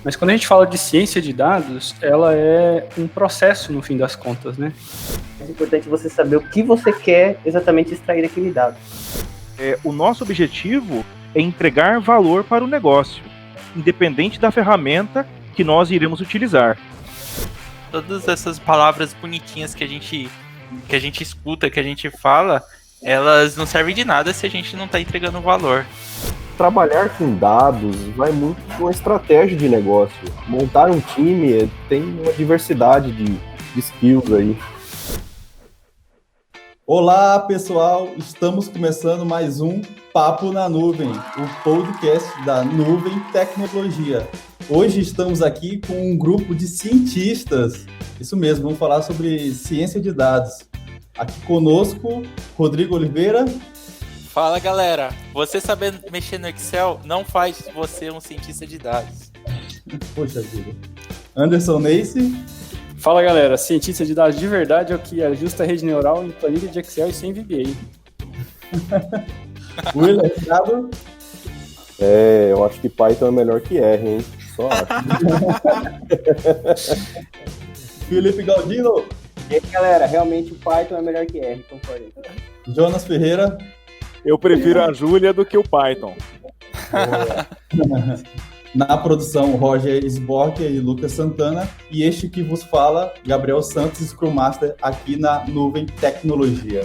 Mas quando a gente fala de ciência de dados, ela é um processo no fim das contas, né? É importante você saber o que você quer exatamente extrair daquele dado. O nosso objetivo é entregar valor para o negócio, independente da ferramenta que nós iremos utilizar. Todas essas palavras bonitinhas que a gente escuta, que a gente fala, elas não servem de nada se a gente não está entregando valor. Trabalhar com dados vai muito com a estratégia de negócio. Montar um time tem uma diversidade de skills aí. Olá, pessoal! Estamos começando mais um Papo na Nuvem, o podcast da Nuvem Tecnologia. Hoje estamos aqui com um grupo de cientistas. Isso mesmo, vamos falar sobre ciência de dados. Aqui conosco, Rodrigo Oliveira. Fala, galera! Você saber mexer no Excel não faz você um cientista de dados. Poxa vida. Anderson Neisse. Fala, galera, cientista de dados de verdade é o que ajusta a rede neural em planilha de Excel e sem VBA. William Ricardo. Eu acho que Python é melhor que R, hein? Só acho. Felipe Galdino. E aí, galera, realmente o Python é melhor que R, concordo. Jonas Ferreira. Eu prefiro a Júlia do que o Python. Na produção, Roger Sbork e Lucas Santana. E este que vos fala, Gabriel Santos, Scrum Master, aqui na Nuvem Tecnologia.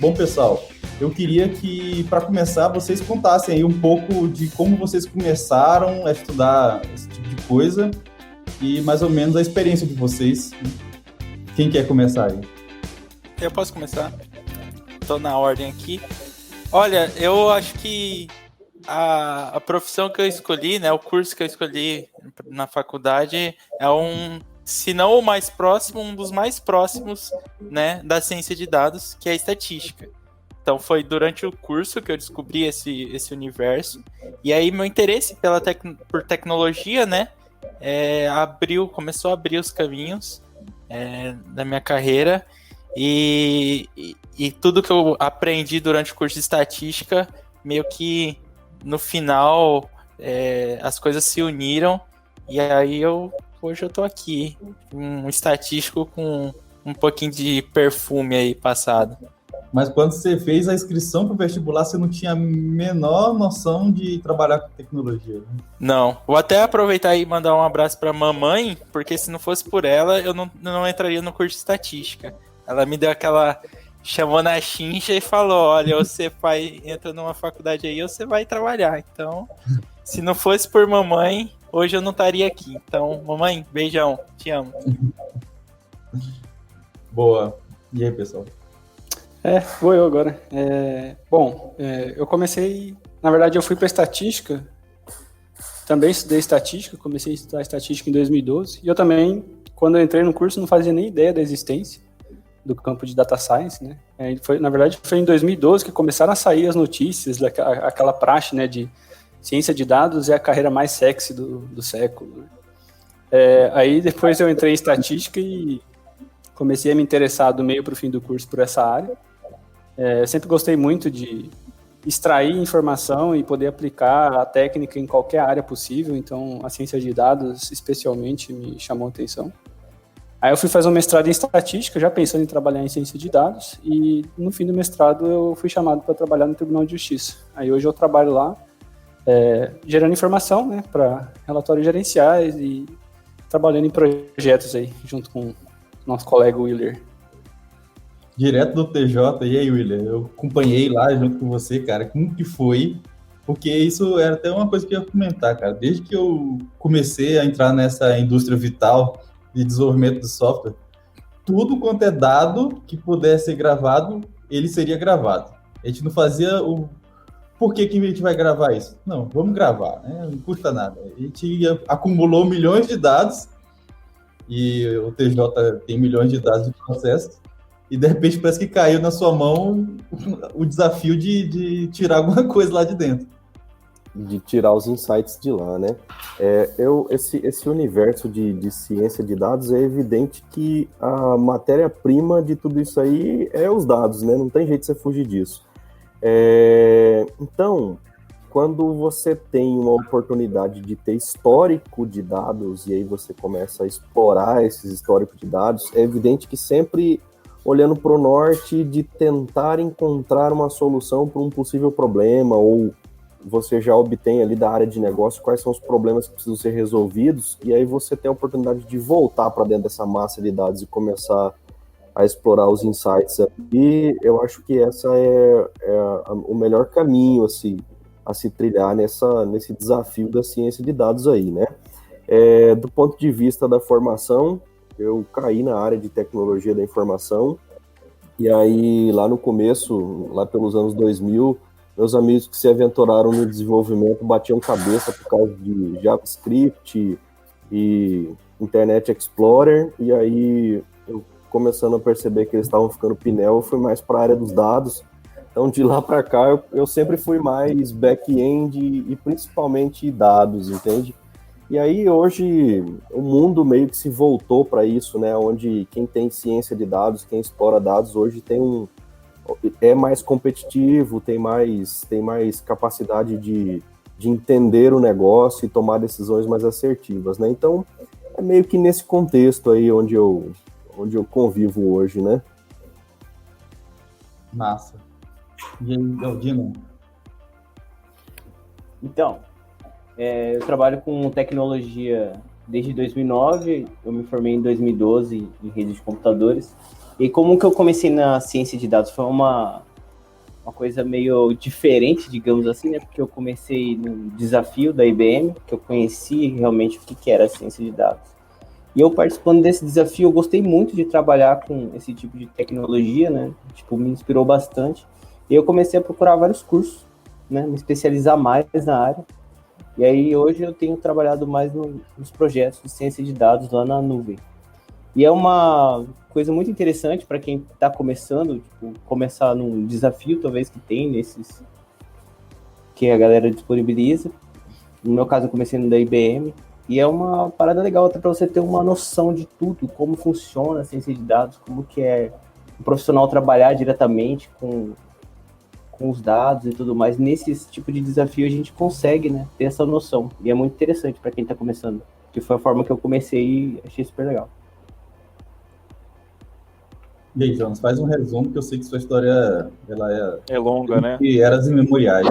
Bom, pessoal, eu queria que, para começar, vocês contassem aí um pouco de como vocês começaram a estudar esse tipo de coisa e mais ou menos a experiência de vocês. Quem quer começar aí? Eu posso começar? Tô na ordem aqui. Olha, eu acho que a profissão que eu escolhi, né, o curso que eu escolhi na faculdade é se não o mais próximo, um dos mais próximos, né, da ciência de dados, que é a estatística. Então foi durante o curso que eu descobri esse universo, e aí meu interesse por tecnologia, né, começou a abrir os caminhos da minha carreira, e tudo que eu aprendi durante o curso de estatística, meio que no final as coisas se uniram, e aí hoje eu tô aqui, um estatístico com um pouquinho de perfume aí passado. Mas quando você fez a inscrição para o vestibular, você não tinha a menor noção de trabalhar com tecnologia, né? Não. Vou até aproveitar e mandar um abraço para a mamãe, porque se não fosse por ela, eu não entraria no curso de estatística. Ela me deu chamou na chincha e falou, olha, você pai entra numa faculdade aí, você vai trabalhar. Então, se não fosse por mamãe, hoje eu não estaria aqui. Então, mamãe, beijão, te amo. Boa. E aí, pessoal? Vou eu agora. Eu comecei, na verdade eu fui para estatística, também estudei estatística, comecei a estudar estatística em 2012, e eu também, quando eu entrei no curso, não fazia nem ideia da existência do campo de data science, né? Na verdade foi em 2012 que começaram a sair as notícias, aquela praxe, né, de ciência de dados é a carreira mais sexy do século, né? Aí depois eu entrei em estatística e comecei a me interessar do meio para o fim do curso por essa área. Eu sempre gostei muito de extrair informação e poder aplicar a técnica em qualquer área possível, então a ciência de dados especialmente me chamou a atenção. Aí eu fui fazer um mestrado em estatística, já pensando em trabalhar em ciência de dados, e no fim do mestrado eu fui chamado para trabalhar no Tribunal de Justiça. Aí hoje eu trabalho lá, gerando informação, né, para relatórios gerenciais e trabalhando em projetos aí, junto com o nosso colega Willer. Direto do TJ, e aí, William? Eu acompanhei lá junto com você, cara. Como que foi? Porque isso era até uma coisa que eu ia comentar, cara. Desde que eu comecei a entrar nessa indústria vital de desenvolvimento de software, tudo quanto é dado que pudesse ser gravado, ele seria gravado. A gente não fazia o... Por que a gente vai gravar isso? Não, vamos gravar, né? Não custa nada. A gente acumulou milhões de dados, e o TJ tem milhões de dados de processo, e de repente parece que caiu na sua mão o desafio de tirar alguma coisa lá de dentro. De tirar os insights de lá, né? Esse universo de ciência de dados, é evidente que a matéria-prima de tudo isso aí é os dados, né? Não tem jeito de você fugir disso. Então, quando você tem uma oportunidade de ter histórico de dados e aí você começa a explorar esses históricos de dados, é evidente que sempre olhando para o norte de tentar encontrar uma solução para um possível problema, ou você já obtém ali da área de negócio quais são os problemas que precisam ser resolvidos, e aí você tem a oportunidade de voltar para dentro dessa massa de dados e começar a explorar os insights. E eu acho que essa é o melhor caminho assim, a se trilhar nesse desafio da ciência de dados aí, né? Do ponto de vista da formação, eu caí na área de tecnologia da informação, e aí lá no começo, lá pelos anos 2000, meus amigos que se aventuraram no desenvolvimento batiam cabeça por causa de JavaScript e Internet Explorer, e aí eu começando a perceber que eles estavam ficando pinel, eu fui mais para a área dos dados. Então de lá para cá eu sempre fui mais back-end e principalmente dados, entende? E aí hoje o mundo meio que se voltou para isso, né? Onde quem tem ciência de dados, quem explora dados hoje é mais competitivo, tem mais capacidade de entender o negócio e tomar decisões mais assertivas, né? Então é meio que nesse contexto aí onde eu convivo hoje, né? Massa. E aí, Galdino? Então, eu trabalho com tecnologia desde 2009, eu me formei em 2012 em rede de computadores. E como que eu comecei na ciência de dados? Foi uma coisa meio diferente, digamos assim, né? Porque eu comecei no desafio da IBM, que eu conheci realmente o que era a ciência de dados. E eu participando desse desafio, eu gostei muito de trabalhar com esse tipo de tecnologia, né? Tipo, me inspirou bastante. E eu comecei a procurar vários cursos, né? Me especializar mais na área. E aí hoje eu tenho trabalhado mais nos projetos de ciência de dados lá na nuvem. E é uma coisa muito interessante para quem está começando, tipo, começar num desafio talvez que tem nesses que a galera disponibiliza. No meu caso eu comecei no da IBM. E é uma parada legal até para você ter uma noção de tudo, como funciona a ciência de dados, como que é um profissional trabalhar diretamente com os dados e tudo mais. Nesse tipo de desafio a gente consegue, né, ter essa noção. E é muito interessante para quem está começando. Que foi a forma que eu comecei e achei super legal. E aí, Jonas, faz um resumo, que eu sei que sua história ela É longa, né? E eras imemoriais.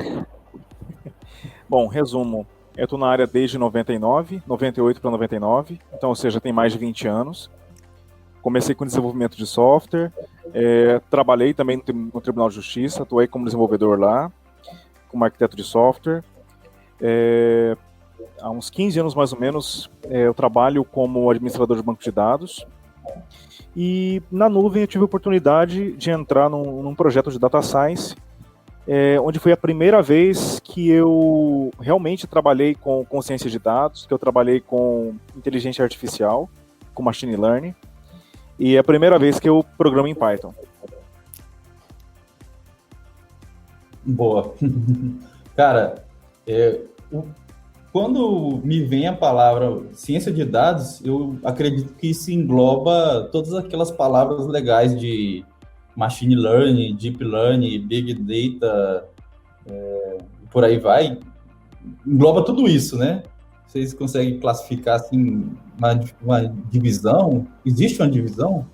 Bom, resumo. Eu estou na área desde 99, 98 para 99, então, ou seja, tem mais de 20 anos. Comecei com desenvolvimento de software, trabalhei também no Tribunal de Justiça, atuei como desenvolvedor lá, como arquiteto de software. Há uns 15 anos, mais ou menos, eu trabalho como administrador de banco de dados. E na nuvem eu tive a oportunidade de entrar num projeto de data science, onde foi a primeira vez que eu realmente trabalhei com ciência de dados, que eu trabalhei com inteligência artificial, com machine learning, e é a primeira vez que eu programo em Python. Boa. Cara, quando me vem a palavra ciência de dados, eu acredito que isso engloba todas aquelas palavras legais de machine learning, deep learning, big data, por aí vai. Engloba tudo isso, né? Vocês conseguem classificar assim uma divisão? Existe uma divisão?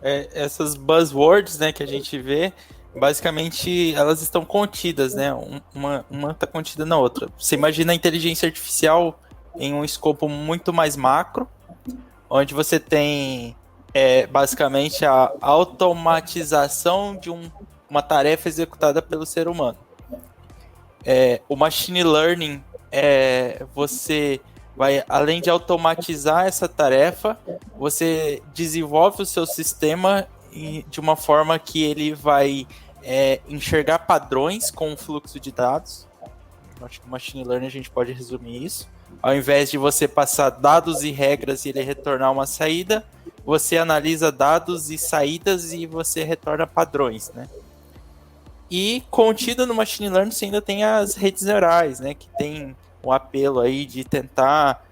Essas buzzwords, né, que a gente vê, basicamente elas estão contidas, né? Uma está contida na outra. Você imagina a inteligência artificial em um escopo muito mais macro, onde você tem basicamente a automatização de uma tarefa executada pelo ser humano. O machine learning você vai, além de automatizar essa tarefa, você desenvolve o seu sistema de uma forma que ele vai enxergar padrões com o fluxo de dados. Acho que o machine learning a gente pode resumir isso. Ao invés de você passar dados e regras e ele retornar uma saída, você analisa dados e saídas e você retorna padrões, né? E contido no machine learning você ainda tem as redes neurais, né? Que tem um apelo aí de tentar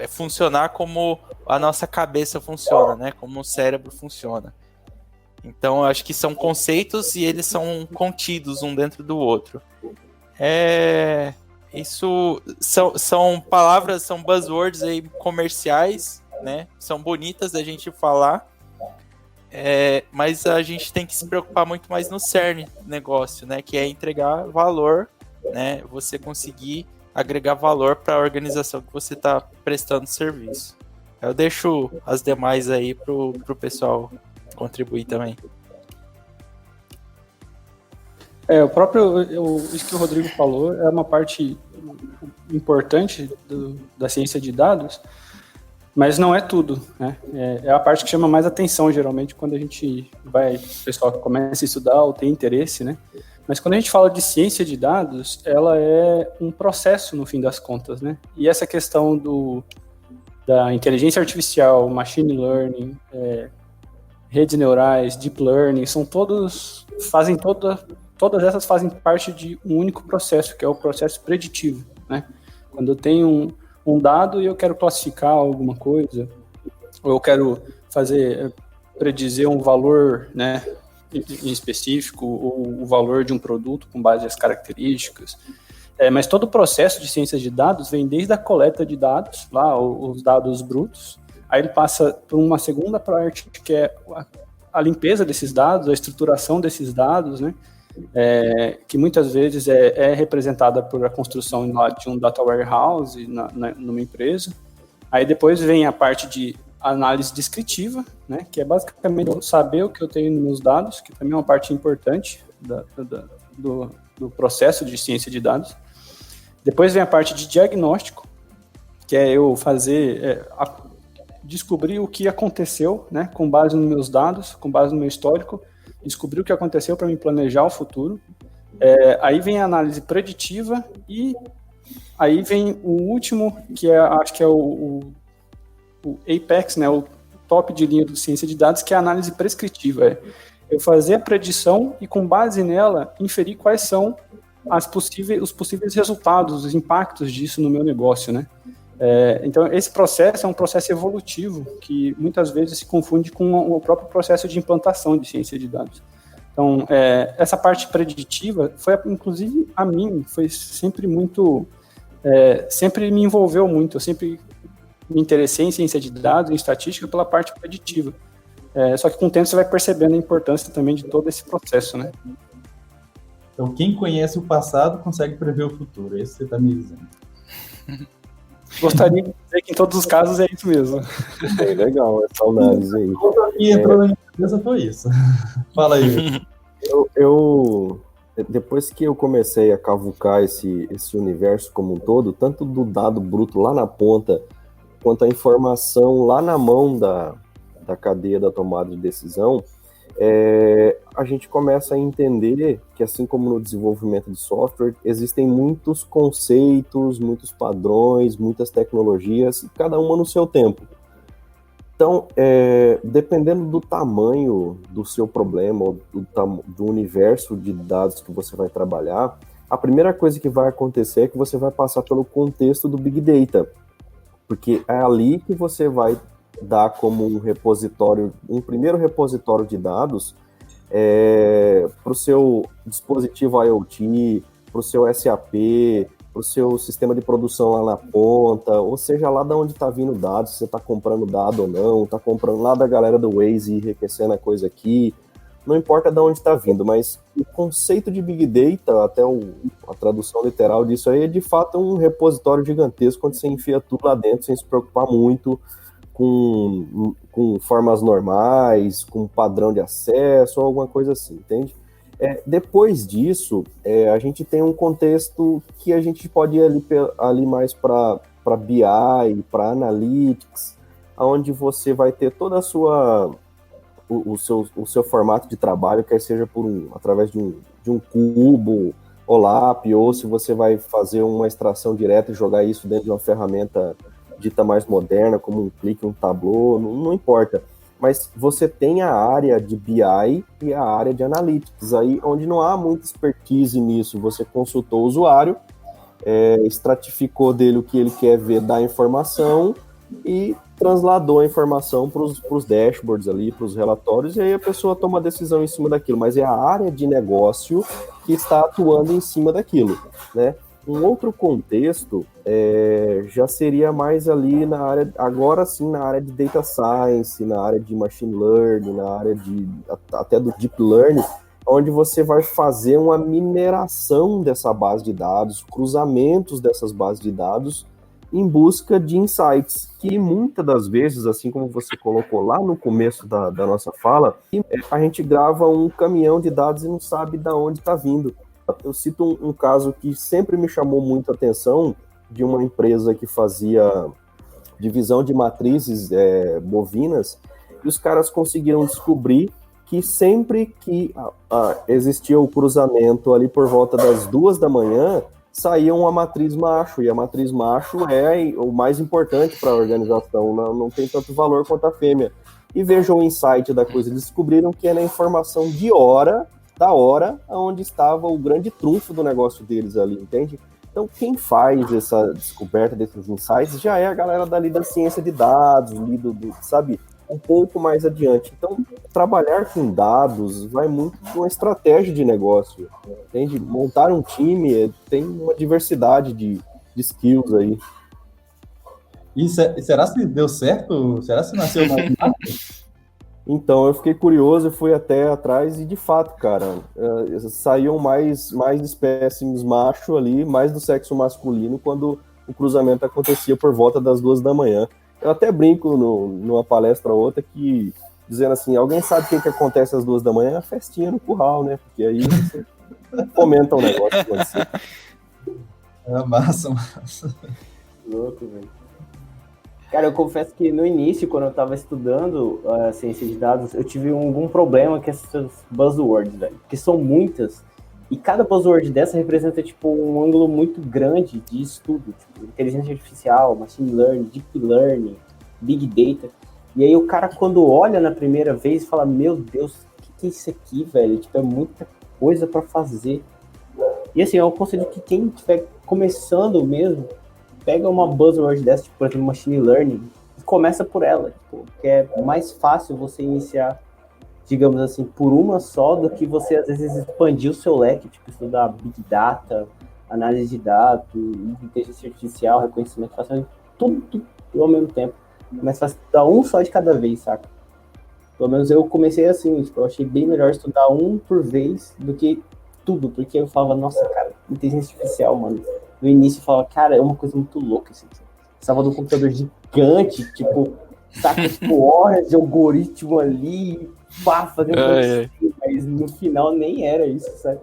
funcionar como a nossa cabeça funciona, né? Como o cérebro funciona. Então, eu acho que são conceitos e eles são contidos um dentro do outro. Isso são palavras, são buzzwords aí comerciais, né? São bonitas da gente falar, mas a gente tem que se preocupar muito mais no cerne do negócio, né? Que é entregar valor, né? Você conseguir agregar valor para a organização que você está prestando serviço. Eu deixo as demais aí pro pessoal contribuir também. Isso que o Rodrigo falou é uma parte importante da ciência de dados, mas não é tudo, né? É a parte que chama mais atenção, geralmente, quando o pessoal começa a estudar ou tem interesse, né? Mas quando a gente fala de ciência de dados, ela é um processo, no fim das contas, né? E essa questão da inteligência artificial, machine learning, redes neurais, deep learning, todas essas fazem parte de um único processo, que é o processo preditivo, né? Quando eu tenho um dado e eu quero classificar alguma coisa, ou eu quero predizer um valor, né, em específico, ou o valor de um produto com base nas características. Mas todo o processo de ciência de dados vem desde a coleta de dados, lá os dados brutos, aí ele passa por uma segunda parte, que é a limpeza desses dados, a estruturação desses dados, né? Que muitas vezes é representada por a construção de um data warehouse numa empresa. Aí depois vem a parte de análise descritiva, né? Que é basicamente eu saber o que eu tenho nos meus dados, que também é uma parte importante do processo de ciência de dados. Depois vem a parte de diagnóstico, que é eu descobrir o que aconteceu, né, com base nos meus dados, com base no meu histórico, descobrir o que aconteceu para me planejar o futuro. Aí vem a análise preditiva e aí vem o último, que acho que é o apex, né, o top de linha de ciência de dados, que é a análise prescritiva. Eu fazer a predição e, com base nela, inferir quais são os possíveis resultados, os impactos disso no meu negócio, né? Então, esse processo é um processo evolutivo que muitas vezes se confunde com o próprio processo de implantação de ciência de dados. Então, essa parte preditiva inclusive, a mim, foi sempre muito... sempre me envolveu muito, eu sempre me interessei em ciência de dados, em estatística, pela parte preditiva. Só que com o tempo você vai percebendo a importância também de todo esse processo, né? Então, quem conhece o passado consegue prever o futuro. É isso que você está me dizendo. Gostaria de dizer que em todos os casos é isso mesmo. Legal essa análise aí. O que entrou na minha cabeça foi isso. Fala aí. Depois que eu comecei a cavucar esse universo como um todo, tanto do dado bruto lá na ponta, quanto a informação lá na mão da cadeia da tomada de decisão, a gente começa a entender que, assim como no desenvolvimento de software, existem muitos conceitos, muitos padrões, muitas tecnologias, cada uma no seu tempo. Então, dependendo do tamanho do seu problema, ou do universo de dados que você vai trabalhar, a primeira coisa que vai acontecer é que você vai passar pelo contexto do Big Data, porque é ali que você vai dar como um primeiro repositório de dados para o seu dispositivo IoT, para o seu SAP, para o seu sistema de produção lá na ponta, ou seja, lá de onde está vindo dados, se você está comprando dado ou não, está comprando lá da galera do Waze e enriquecendo a coisa aqui, não importa de onde está vindo, mas o conceito de Big Data, até a tradução literal disso aí, é de fato um repositório gigantesco onde você enfia tudo lá dentro sem se preocupar muito com formas normais, com padrão de acesso ou alguma coisa assim, entende? Depois disso, a gente tem um contexto que a gente pode ir ali mais para BI, para Analytics, onde você vai ter toda a o seu formato de trabalho, quer seja através de um cubo, OLAP, ou se você vai fazer uma extração direta e jogar isso dentro de uma ferramenta dita mais moderna, como um clique, um Tableau, não importa. Mas você tem a área de BI e a área de Analytics, aí onde não há muita expertise nisso. Você consultou o usuário, estratificou dele o que ele quer ver da informação e transladou a informação para os dashboards ali, para os relatórios, e aí a pessoa toma a decisão em cima daquilo, mas é a área de negócio que está atuando em cima daquilo, né? Um outro contexto já seria mais ali na área, agora sim, na área de data science, na área de machine learning, na área até do deep learning, onde você vai fazer uma mineração dessa base de dados, cruzamentos dessas bases de dados, em busca de insights, que muitas das vezes, assim como você colocou lá no começo da nossa fala, a gente grava um caminhão de dados e não sabe de onde está vindo. Eu cito um caso que sempre me chamou muito a atenção, de uma empresa que fazia divisão de matrizes bovinas, e os caras conseguiram descobrir que sempre que existia o cruzamento ali por volta das 2 da manhã, saía uma matriz macho, e a matriz macho é o mais importante para a organização, não tem tanto valor quanto a fêmea. E vejam o insight da coisa, eles descobriram que era a informação da hora onde estava o grande trunfo do negócio deles ali, entende? Então, quem faz essa descoberta desses insights já é a galera dali da ciência de dados, sabe, um pouco mais adiante. Então, trabalhar com dados vai muito com a estratégia de negócio, entende? Montar um time tem uma diversidade de skills aí. E será se deu certo? Será se nasceu mais rápido? Então, eu fiquei curioso e fui até atrás e, de fato, cara, saíam mais espécimes macho ali, mais do sexo masculino, quando o cruzamento acontecia por volta das 2 da manhã. Eu até brinco numa palestra ou outra que, dizendo assim, alguém sabe o que acontece às 2 da manhã? É a festinha no curral, né? Porque aí você fomenta o negócio com você. É massa. Louco, velho. Cara, eu confesso que no início, quando eu tava estudando a ciência de dados, eu tive algum problema com essas buzzwords, velho. Porque são muitas. E cada buzzword dessa representa, tipo, um ângulo muito grande de estudo. Tipo, inteligência artificial, machine learning, deep learning, big data. E aí o cara, quando olha na primeira vez, fala, meu Deus, o que é isso aqui, velho? Tipo, é muita coisa pra fazer. E assim, eu aconselho que quem estiver começando mesmo, pega uma buzzword dessa, tipo, por exemplo, machine learning, e começa por ela, tipo, que é mais fácil você iniciar, digamos assim, por uma só, do que você, às vezes, expandir o seu leque, tipo, estudar Big Data, análise de dados, inteligência artificial, reconhecimento facial, tudo ao mesmo tempo. Mas faz estudar um só de cada vez, saca? Pelo menos eu comecei assim, tipo, eu achei bem melhor estudar um por vez do que tudo, porque eu falava, nossa, cara, inteligência artificial, mano. No início eu falava, cara, é uma coisa muito louca, assim. Você estava num computador gigante, tipo, saca, tipo, horas de algoritmo ali, pá, fazendo assim, mas no final nem era isso, sabe?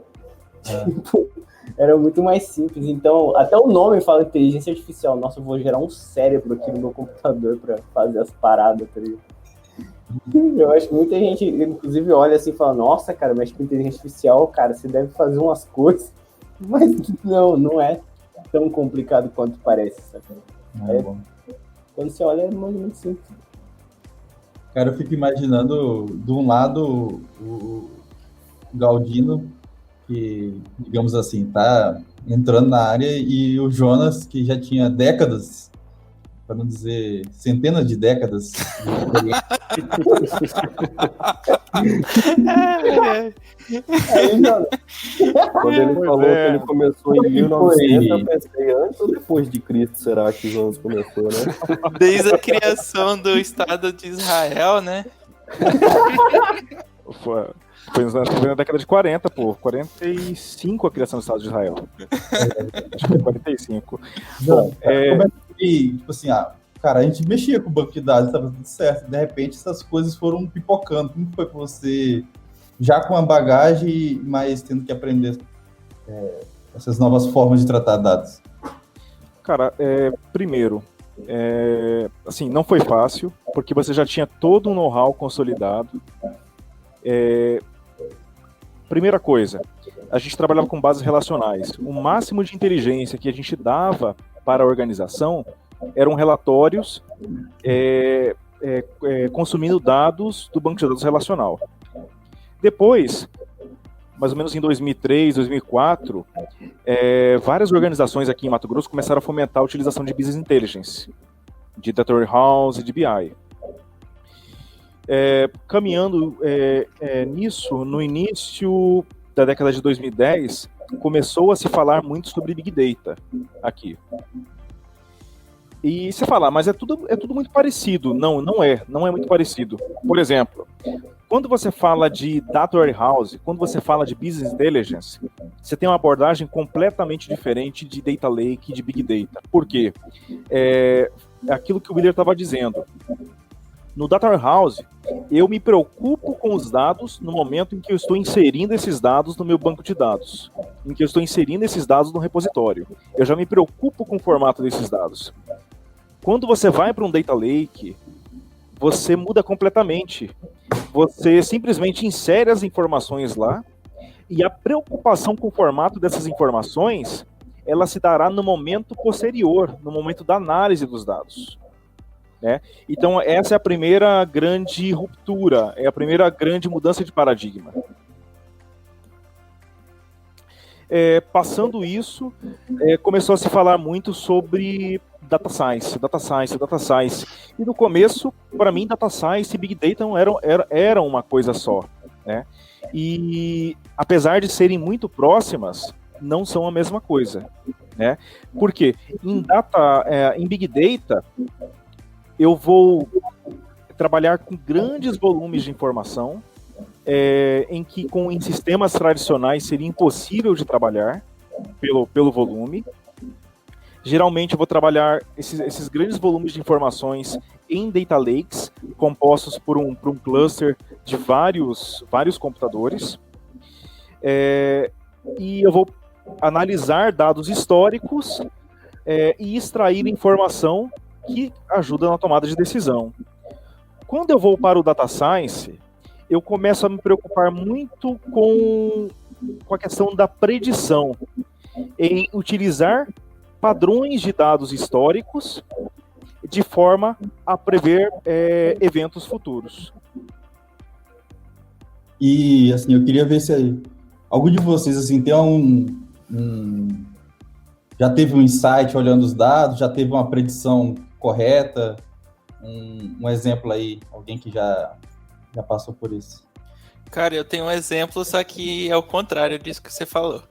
Tipo, era muito mais simples. Então, até o nome fala inteligência artificial. Nossa, eu vou gerar um cérebro aqui no meu computador pra fazer as paradas, tá ligado? Eu acho que muita gente, inclusive, olha assim e fala, nossa, cara, mas com inteligência artificial, cara, você deve fazer umas coisas. Mas não é tão complicado quanto parece, sabe? Quando você olha, é muito simples. Cara, eu fico imaginando, de um lado, o Galdino, que, digamos assim, tá entrando na área, e o Jonas, que já tinha décadas, para não dizer centenas de décadas. Quando ele falou que ele começou em 1900, eu pensei, antes ou depois de Cristo será que Jonas começou, né? Desde a criação do Estado de Israel, né? Foi na década de 40, pô. 45 a criação do Estado de Israel. Acho que foi 45. Bom, tipo assim, cara, a gente mexia com o banco de dados, estava tudo certo. De repente, essas coisas foram pipocando. Como foi para você, já com a bagagem, mas tendo que aprender essas novas formas de tratar dados? Cara, primeiro, assim, não foi fácil, porque você já tinha todo um know-how consolidado. Primeira coisa, a gente trabalhava com bases relacionais. O máximo de inteligência que a gente dava para a organização eram relatórios consumindo dados do banco de dados relacional. Depois, mais ou menos em 2003, 2004, várias organizações aqui em Mato Grosso começaram a fomentar a utilização de Business Intelligence, de Data Warehouse e de BI. Caminhando nisso, no início da década de 2010, começou a se falar muito sobre Big Data aqui. E você fala, mas é tudo muito parecido. Não é muito parecido. Por exemplo, quando você fala de Data Warehouse, quando você fala de Business Intelligence, você tem uma abordagem completamente diferente de Data Lake e de Big Data. Por quê? É aquilo que o Willer estava dizendo. No Data Warehouse, eu me preocupo com os dados no momento em que eu estou inserindo esses dados no meu banco de dados, em que eu estou inserindo esses dados no repositório. Eu já me preocupo com o formato desses dados. Quando você vai para um Data Lake, você muda completamente. Você simplesmente insere as informações lá e a preocupação com o formato dessas informações, ela se dará no momento posterior, no momento da análise dos dados. Né? Então, essa é a primeira grande ruptura, é a primeira grande mudança de paradigma. Passando isso, começou a se falar muito sobre Data Science. E no começo, para mim, Data Science e Big Data eram uma coisa só. Né? E, apesar de serem muito próximas, não são a mesma coisa. Né? Por quê? Em Big Data, eu vou trabalhar com grandes volumes de informação, em sistemas tradicionais seria impossível de trabalhar pelo volume. Geralmente eu vou trabalhar esses grandes volumes de informações em data lakes, compostos por um cluster de vários computadores. E eu vou analisar dados históricos e extrair informação que ajuda na tomada de decisão. Quando eu vou para o Data Science, eu começo a me preocupar muito com a questão da predição, em utilizar padrões de dados históricos de forma a prever eventos futuros. E, assim, eu queria ver se algum de vocês, assim, tem já teve um insight olhando os dados, já teve uma predição correta, um exemplo aí, alguém que já passou por isso. Cara, eu tenho um exemplo, só que é o contrário disso que você falou.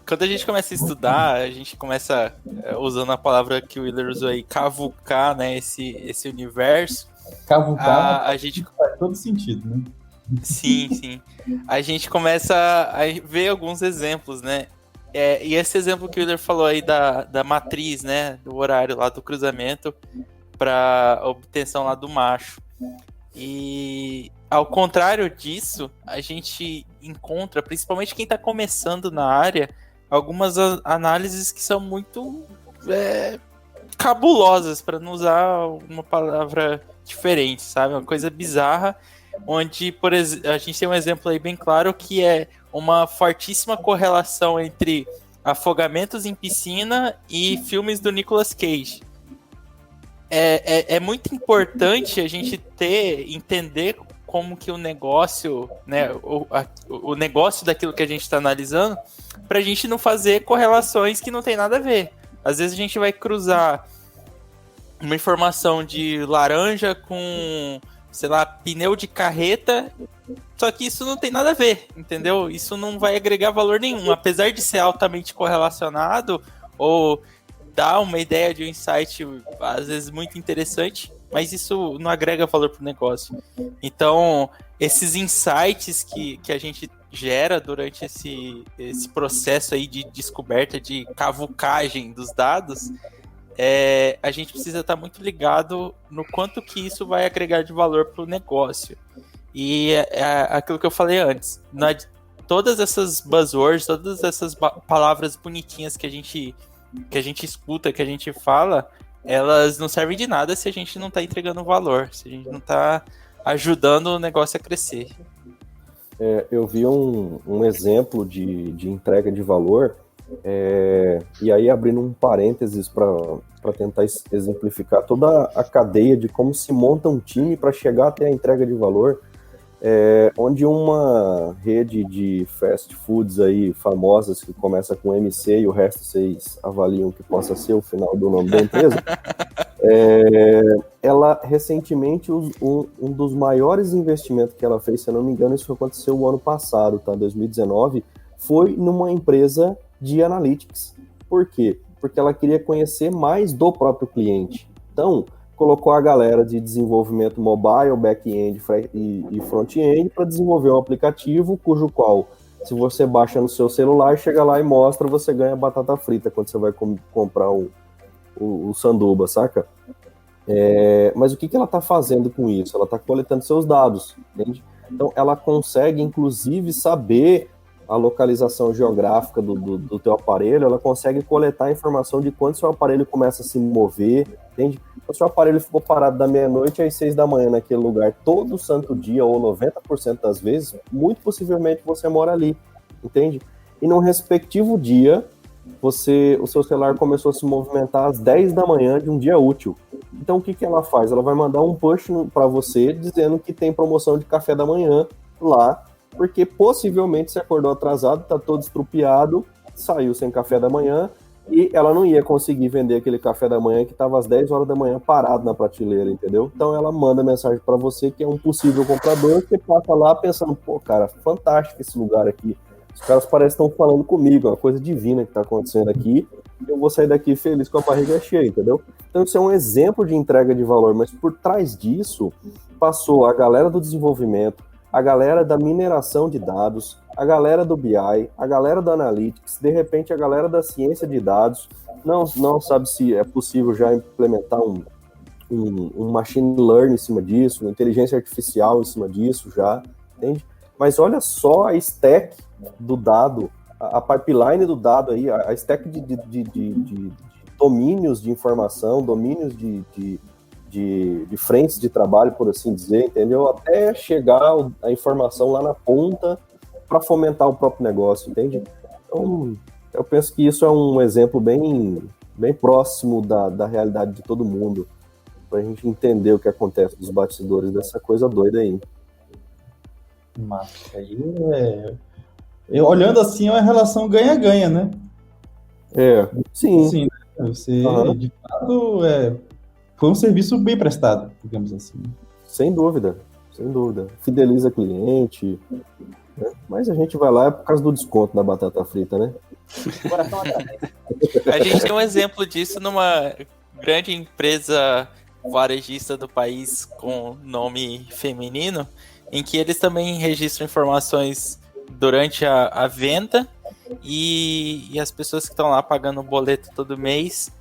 Quando a gente começa a estudar, a gente começa usando a palavra que o Willer usou aí, cavucar, né, esse universo. Cavucar a gente faz todo sentido, né? Sim. A gente começa a ver alguns exemplos, né? E esse exemplo que o Willer falou aí da matriz, né, do horário lá do cruzamento para obtenção lá do macho. E ao contrário disso, a gente encontra, principalmente quem está começando na área, algumas análises que são muito cabulosas, para não usar uma palavra diferente, sabe? Uma coisa bizarra, onde, por exemplo, a gente tem um exemplo aí bem claro que é uma fortíssima correlação entre afogamentos em piscina e filmes do Nicolas Cage. É muito importante a gente entender como que o negócio, né, o negócio daquilo que a gente está analisando, para a gente não fazer correlações que não tem nada a ver. Às vezes a gente vai cruzar uma informação de laranja com, sei lá, pneu de carreta, só que isso não tem nada a ver, entendeu? Isso não vai agregar valor nenhum, apesar de ser altamente correlacionado ou dar uma ideia de um insight, às vezes, muito interessante, mas isso não agrega valor para o negócio. Então, esses insights que a gente gera durante esse processo aí de descoberta, de cavucagem dos dados, a gente precisa estar muito ligado no quanto que isso vai agregar de valor para o negócio. E aquilo que eu falei antes, todas essas buzzwords, todas essas palavras bonitinhas que a gente escuta, que a gente fala, elas não servem de nada se a gente não está entregando valor, se a gente não está ajudando o negócio a crescer. Eu vi um exemplo de entrega de valor, e aí abrindo um parênteses para tentar exemplificar toda a cadeia de como se monta um time para chegar até a entrega de valor, onde uma rede de fast foods aí famosas que começa com MC e o resto vocês avaliam que possa ser o final do nome da empresa, Ela, recentemente, um dos maiores investimentos que ela fez, se eu não me engano, isso aconteceu o ano passado, tá? 2019, foi numa empresa de analytics. Por quê? Porque ela queria conhecer mais do próprio cliente. Então, colocou a galera de desenvolvimento mobile, back-end e front-end para desenvolver um aplicativo cujo qual, se você baixa no seu celular, chega lá e mostra, você ganha batata frita quando você vai comprar o sanduba, saca? Mas o que ela está fazendo com isso? Ela está coletando seus dados, entende? Então, ela consegue, inclusive, saber a localização geográfica do teu aparelho, ela consegue coletar a informação de quando seu aparelho começa a se mover, entende? Então, se o aparelho ficou parado da meia-noite às 6 da manhã naquele lugar todo santo dia, ou 90% das vezes, muito possivelmente você mora ali, entende? E num respectivo dia, o seu celular começou a se movimentar às 10 da manhã de um dia útil. Então, o que ela faz? Ela vai mandar um push para você dizendo que tem promoção de café da manhã lá, porque possivelmente você acordou atrasado, tá todo estrupiado, saiu sem café da manhã, e ela não ia conseguir vender aquele café da manhã que estava às 10 horas da manhã parado na prateleira, entendeu? Então ela manda mensagem para você que é um possível comprador, você passa lá pensando, pô, cara, fantástico esse lugar aqui. Os caras parecem que estão falando comigo, é uma coisa divina que está acontecendo aqui, eu vou sair daqui feliz com a barriga cheia, entendeu? Então isso é um exemplo de entrega de valor, mas por trás disso passou a galera do desenvolvimento, a galera da mineração de dados, a galera do BI, a galera do Analytics, de repente a galera da ciência de dados, não sabe se é possível já implementar um machine learning em cima disso, uma inteligência artificial em cima disso já, entende? Mas olha só a stack do dado, a pipeline do dado aí, a stack de domínios de informação, domínios de frentes de trabalho, por assim dizer, entendeu? Até chegar a informação lá na ponta para fomentar o próprio negócio, entende? Então, eu penso que isso é um exemplo bem próximo da realidade de todo mundo, para a gente entender o que acontece nos bastidores dessa coisa doida aí. Mas aí olhando assim, é uma relação ganha-ganha, né? Sim. Sim, você, de fato, foi um serviço bem prestado, digamos assim. Sem dúvida. Fideliza cliente, né? Mas a gente vai lá é por causa do desconto da batata frita, né? A gente tem um exemplo disso numa grande empresa varejista do país com nome feminino, em que eles também registram informações durante a venda e as pessoas que estão lá pagando o boleto todo mês,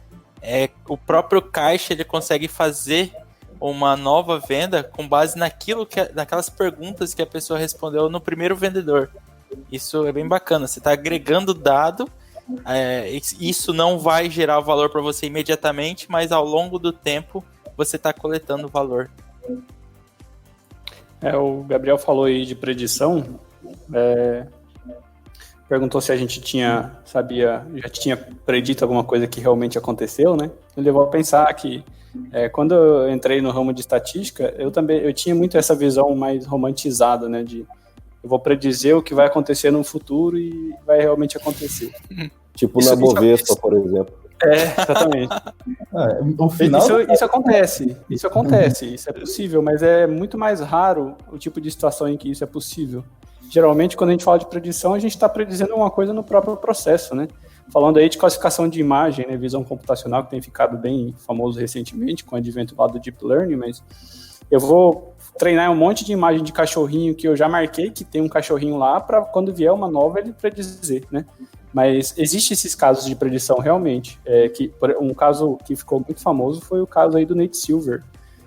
o próprio caixa ele consegue fazer uma nova venda com base naquelas perguntas que a pessoa respondeu no primeiro vendedor. Isso é bem bacana, você está agregando dado, isso não vai gerar valor para você imediatamente, mas ao longo do tempo você está coletando valor. O Gabriel falou aí de predição, perguntou se a gente já tinha predito alguma coisa que realmente aconteceu, né? Me levou a pensar que quando eu entrei no ramo de estatística, eu tinha muito essa visão mais romantizada, né? De eu vou predizer o que vai acontecer no futuro e vai realmente acontecer. Tipo na Bovespa, por exemplo. Exatamente. Isso acontece, isso é possível, mas é muito mais raro o tipo de situação em que isso é possível. Geralmente, quando a gente fala de predição, a gente está predizendo uma coisa no próprio processo, né? Falando aí de classificação de imagem, né, visão computacional, que tem ficado bem famoso recentemente com o advento lá do Deep Learning, mas eu vou treinar um monte de imagem de cachorrinho que eu já marquei, que tem um cachorrinho lá, para quando vier uma nova ele predizer, né? Mas existem esses casos de predição realmente. Um caso que ficou muito famoso foi o caso aí do Nate Silver,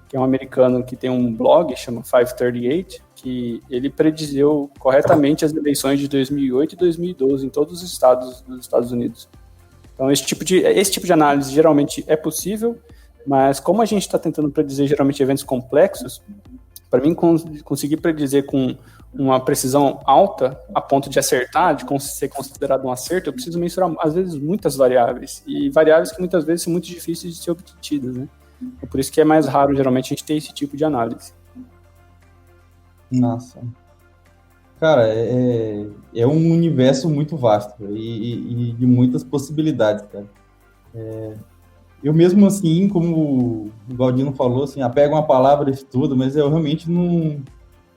que é um americano que tem um blog, chama 538, que ele prediziu corretamente as eleições de 2008 e 2012 em todos os estados dos Estados Unidos. Então, esse tipo de análise geralmente é possível, mas como a gente está tentando predizer geralmente eventos complexos, para mim conseguir predizer com uma precisão alta, a ponto de acertar, de ser considerado um acerto, eu preciso mensurar, às vezes, muitas variáveis, e variáveis que muitas vezes são muito difíceis de ser obtidas, né? É por isso que é mais raro, geralmente, a gente ter esse tipo de análise. Nossa. Cara, é um universo muito vasto e de muitas possibilidades, cara. eu mesmo assim, como o Galdino falou, assim, pega uma palavra e estuda, mas eu realmente não...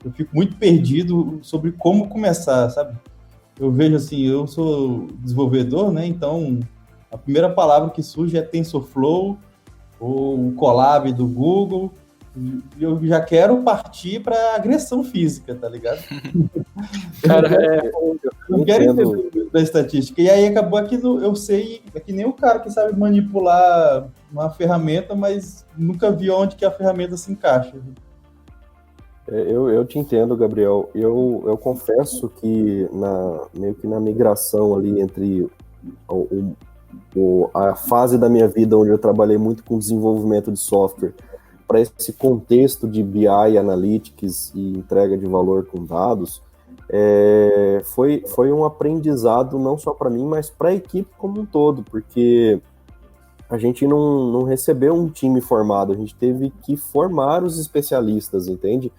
Eu fico muito perdido sobre como começar, sabe? Eu vejo assim, eu sou desenvolvedor, né? Então, a primeira palavra que surge é TensorFlow, ou o Colab do Google, e eu já quero partir para agressão física, tá ligado? Cara, eu não quero entender da estatística. E aí acabou que eu sei, é que nem o cara que sabe manipular uma ferramenta, mas nunca vi onde que a ferramenta se encaixa. Eu te entendo, Gabriel. Eu confesso que meio que na migração ali entre a fase da minha vida onde eu trabalhei muito com desenvolvimento de software para esse contexto de BI, Analytics e entrega de valor com dados, foi um aprendizado não só para mim, mas para a equipe como um todo, porque a gente não recebeu um time formado, a gente teve que formar os especialistas, entende?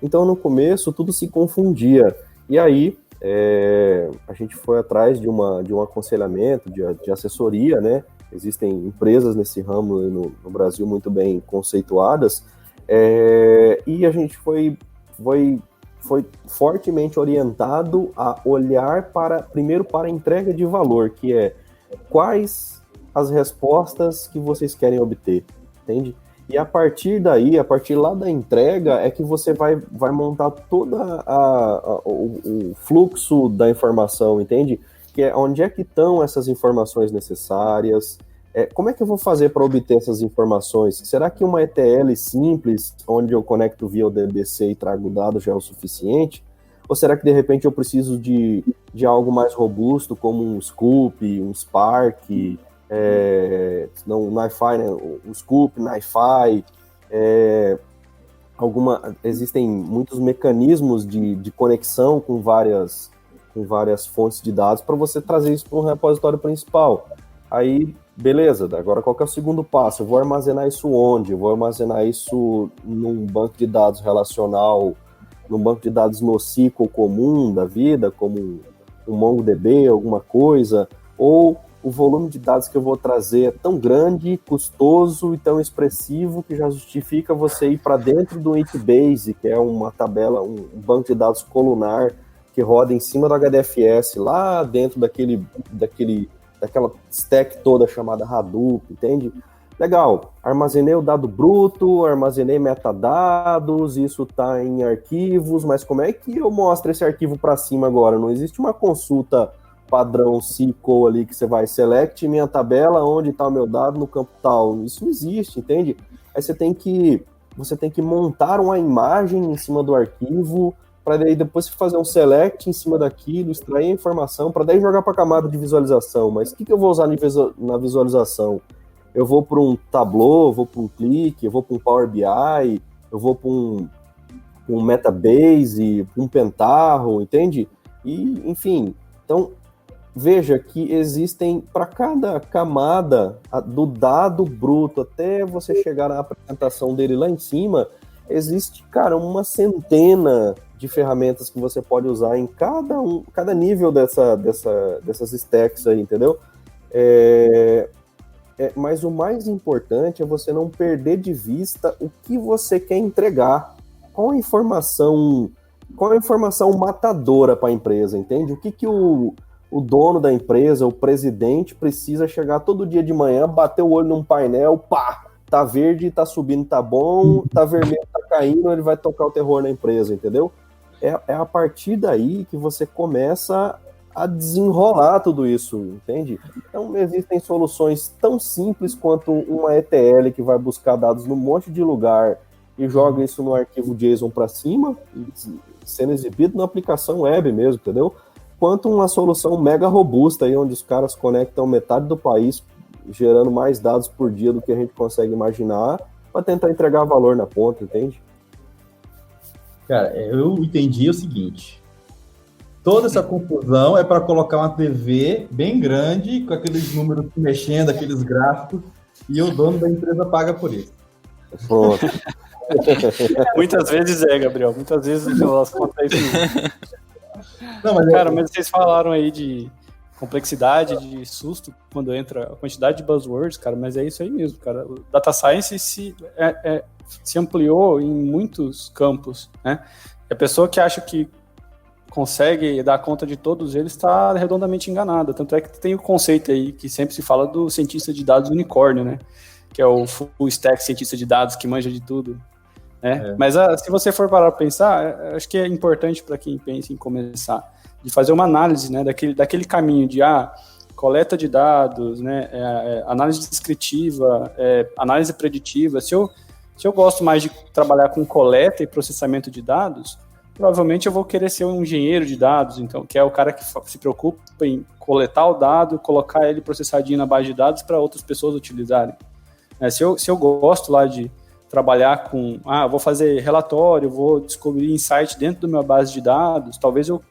Então, no começo, tudo se confundia. E aí, a gente foi atrás de um aconselhamento, de assessoria, né? Existem empresas nesse ramo no Brasil muito bem conceituadas, e a gente foi fortemente orientado a olhar primeiro para a entrega de valor, que é quais as respostas que vocês querem obter, entende? E a partir daí, a partir lá da entrega, é que você vai montar todo o fluxo da informação, entende? Que é onde é que estão essas informações necessárias, como é que eu vou fazer para obter essas informações? Será que uma ETL simples, onde eu conecto via o DBC e trago o dado já é o suficiente? Ou será que de repente eu preciso de algo mais robusto, como um Scoop, um Spark, não, NiFi, né? O Scoop, NiFi, existem muitos mecanismos de conexão com várias fontes de dados para você trazer isso para um repositório principal. Aí, beleza, agora qual que é o segundo passo? Eu vou armazenar isso onde? Eu vou armazenar isso num banco de dados relacional, num banco de dados NoSQL comum da vida, como um MongoDB, alguma coisa, ou o volume de dados que eu vou trazer é tão grande, custoso e tão expressivo que já justifica você ir para dentro do HBase, que é uma tabela, um banco de dados colunar que roda em cima do HDFS, lá dentro daquela stack toda chamada Hadoop, entende? Legal, armazenei o dado bruto, armazenei metadados, isso está em arquivos, mas como é que eu mostro esse arquivo para cima agora? Não existe uma consulta padrão SQL ali que você vai select minha tabela, onde está o meu dado no campo tal. Isso não existe, entende? Aí você tem que montar uma imagem em cima do arquivo, para daí depois fazer um select em cima daquilo, extrair a informação, para daí jogar para a camada de visualização. Mas o que eu vou usar na visualização? Eu vou para um Tableau, eu vou para um Click, eu vou para um Power BI, eu vou para um Metabase, um Pentaho, entende? E, enfim, então veja que existem, para cada camada do dado bruto até você chegar na apresentação dele lá em cima, existe, cara, uma centena de ferramentas que você pode usar em cada nível dessas stacks aí, entendeu? Mas o mais importante é você não perder de vista o que você quer entregar. Qual a informação matadora para a empresa, entende? O que o dono da empresa, o presidente, precisa chegar todo dia de manhã, bater o olho num painel, pá, tá verde, tá subindo, tá bom, tá vermelho, tá caindo, ele vai tocar o terror na empresa, entendeu? É a partir daí que você começa a desenrolar tudo isso, entende? Então, existem soluções tão simples quanto uma ETL que vai buscar dados num monte de lugar e joga isso no arquivo JSON para cima, sendo exibido na aplicação web mesmo, entendeu? Quanto uma solução mega robusta, aí, onde os caras conectam metade do país, gerando mais dados por dia do que a gente consegue imaginar, para tentar entregar valor na ponta, entende? Cara, eu entendi o seguinte: toda essa confusão é para colocar uma TV bem grande, com aqueles números mexendo, aqueles gráficos, e o dono da empresa paga por isso. Pronto. Muitas vezes Gabriel, muitas vezes acontece isso. Não, mas cara, mas vocês falaram aí de complexidade, de susto quando entra a quantidade de buzzwords, cara, mas é isso aí mesmo, cara. O Data Science se ampliou em muitos campos, né? E a pessoa que acha que consegue dar conta de todos eles está redondamente enganada. Tanto é que tem o conceito aí que sempre se fala do cientista de dados unicórnio, né? Que é o full stack cientista de dados que manja de tudo. Né? Mas se você for parar para pensar, acho que é importante para quem pensa em começar, de fazer uma análise, né, daquele caminho de coleta de dados, né, análise descritiva, análise preditiva. Se eu gosto mais de trabalhar com coleta e processamento de dados, provavelmente eu vou querer ser um engenheiro de dados, então, que é o cara que se preocupa em coletar o dado, colocar ele processadinho na base de dados para outras pessoas utilizarem. Se eu gosto lá de trabalhar com, vou fazer relatório, vou descobrir insight dentro da minha base de dados, talvez eu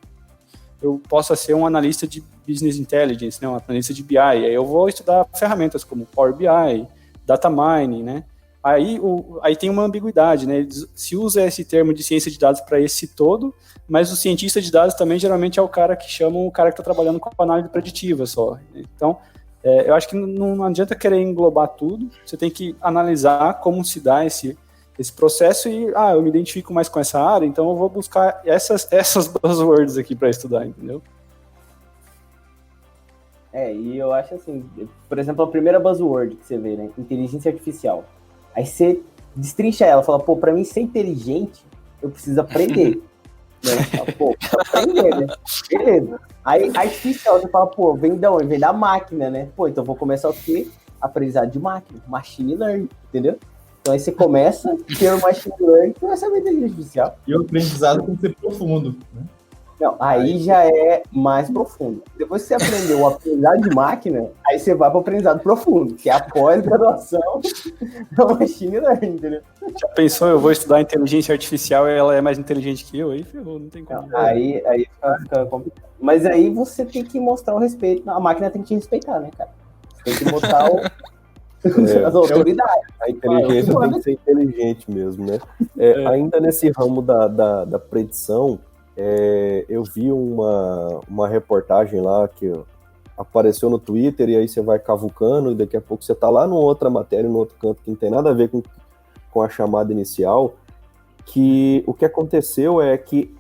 possa ser um analista de business intelligence, né, um analista de BI, aí eu vou estudar ferramentas como Power BI, Data Mining, né, aí tem uma ambiguidade, né, se usa esse termo de ciência de dados para esse todo, mas o cientista de dados também geralmente é o cara que chamam o cara que está trabalhando com análise preditiva só, então eu acho que não adianta querer englobar tudo, você tem que analisar como se dá esse processo e, eu me identifico mais com essa área, então eu vou buscar essas buzzwords aqui para estudar, entendeu? E eu acho assim, por exemplo, a primeira buzzword que você vê, né, inteligência artificial, aí você destrincha ela, fala, pra mim ser inteligente, eu preciso aprender. Né? Aprender, né? Beleza. Aí artificial, você fala, vem da onde? Vem da máquina, né? Então vou começar o quê? Aprendizado de máquina, machine learning, entendeu? Então aí você começa a ter o machine learning, você vai saber inteligência artificial. E o aprendizado tem que ser profundo, né? Não, aí já é mais profundo. Depois que você aprendeu o aprendizado de máquina, aí você vai para o aprendizado profundo, que é a pós-graduação do machine learning, entendeu? Já pensou, eu vou estudar inteligência artificial e ela é mais inteligente que eu? Aí ferrou, não tem como. Não, aí fica complicado. Mas aí você tem que mostrar o respeito. A máquina tem que te respeitar, né, cara? Você tem que mostrar as autoridades. A inteligência tem que ser inteligente mesmo, né? Ainda nesse ramo da predição, eu vi uma reportagem lá que apareceu no Twitter e aí você vai cavucando e daqui a pouco você tá lá numa outra matéria, num outro canto que não tem nada a ver com a chamada inicial, que o que aconteceu é que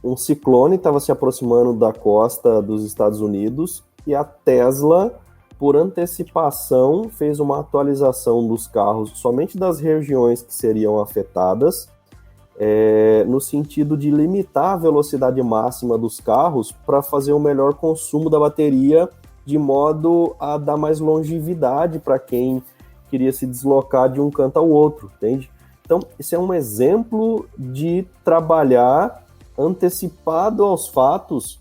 um ciclone estava se aproximando da costa dos Estados Unidos e a Tesla, por antecipação, fez uma atualização dos carros somente das regiões que seriam afetadas, no sentido de limitar a velocidade máxima dos carros para fazer o melhor consumo da bateria, de modo a dar mais longevidade para quem queria se deslocar de um canto ao outro, entende? Então, esse é um exemplo de trabalhar antecipado aos fatos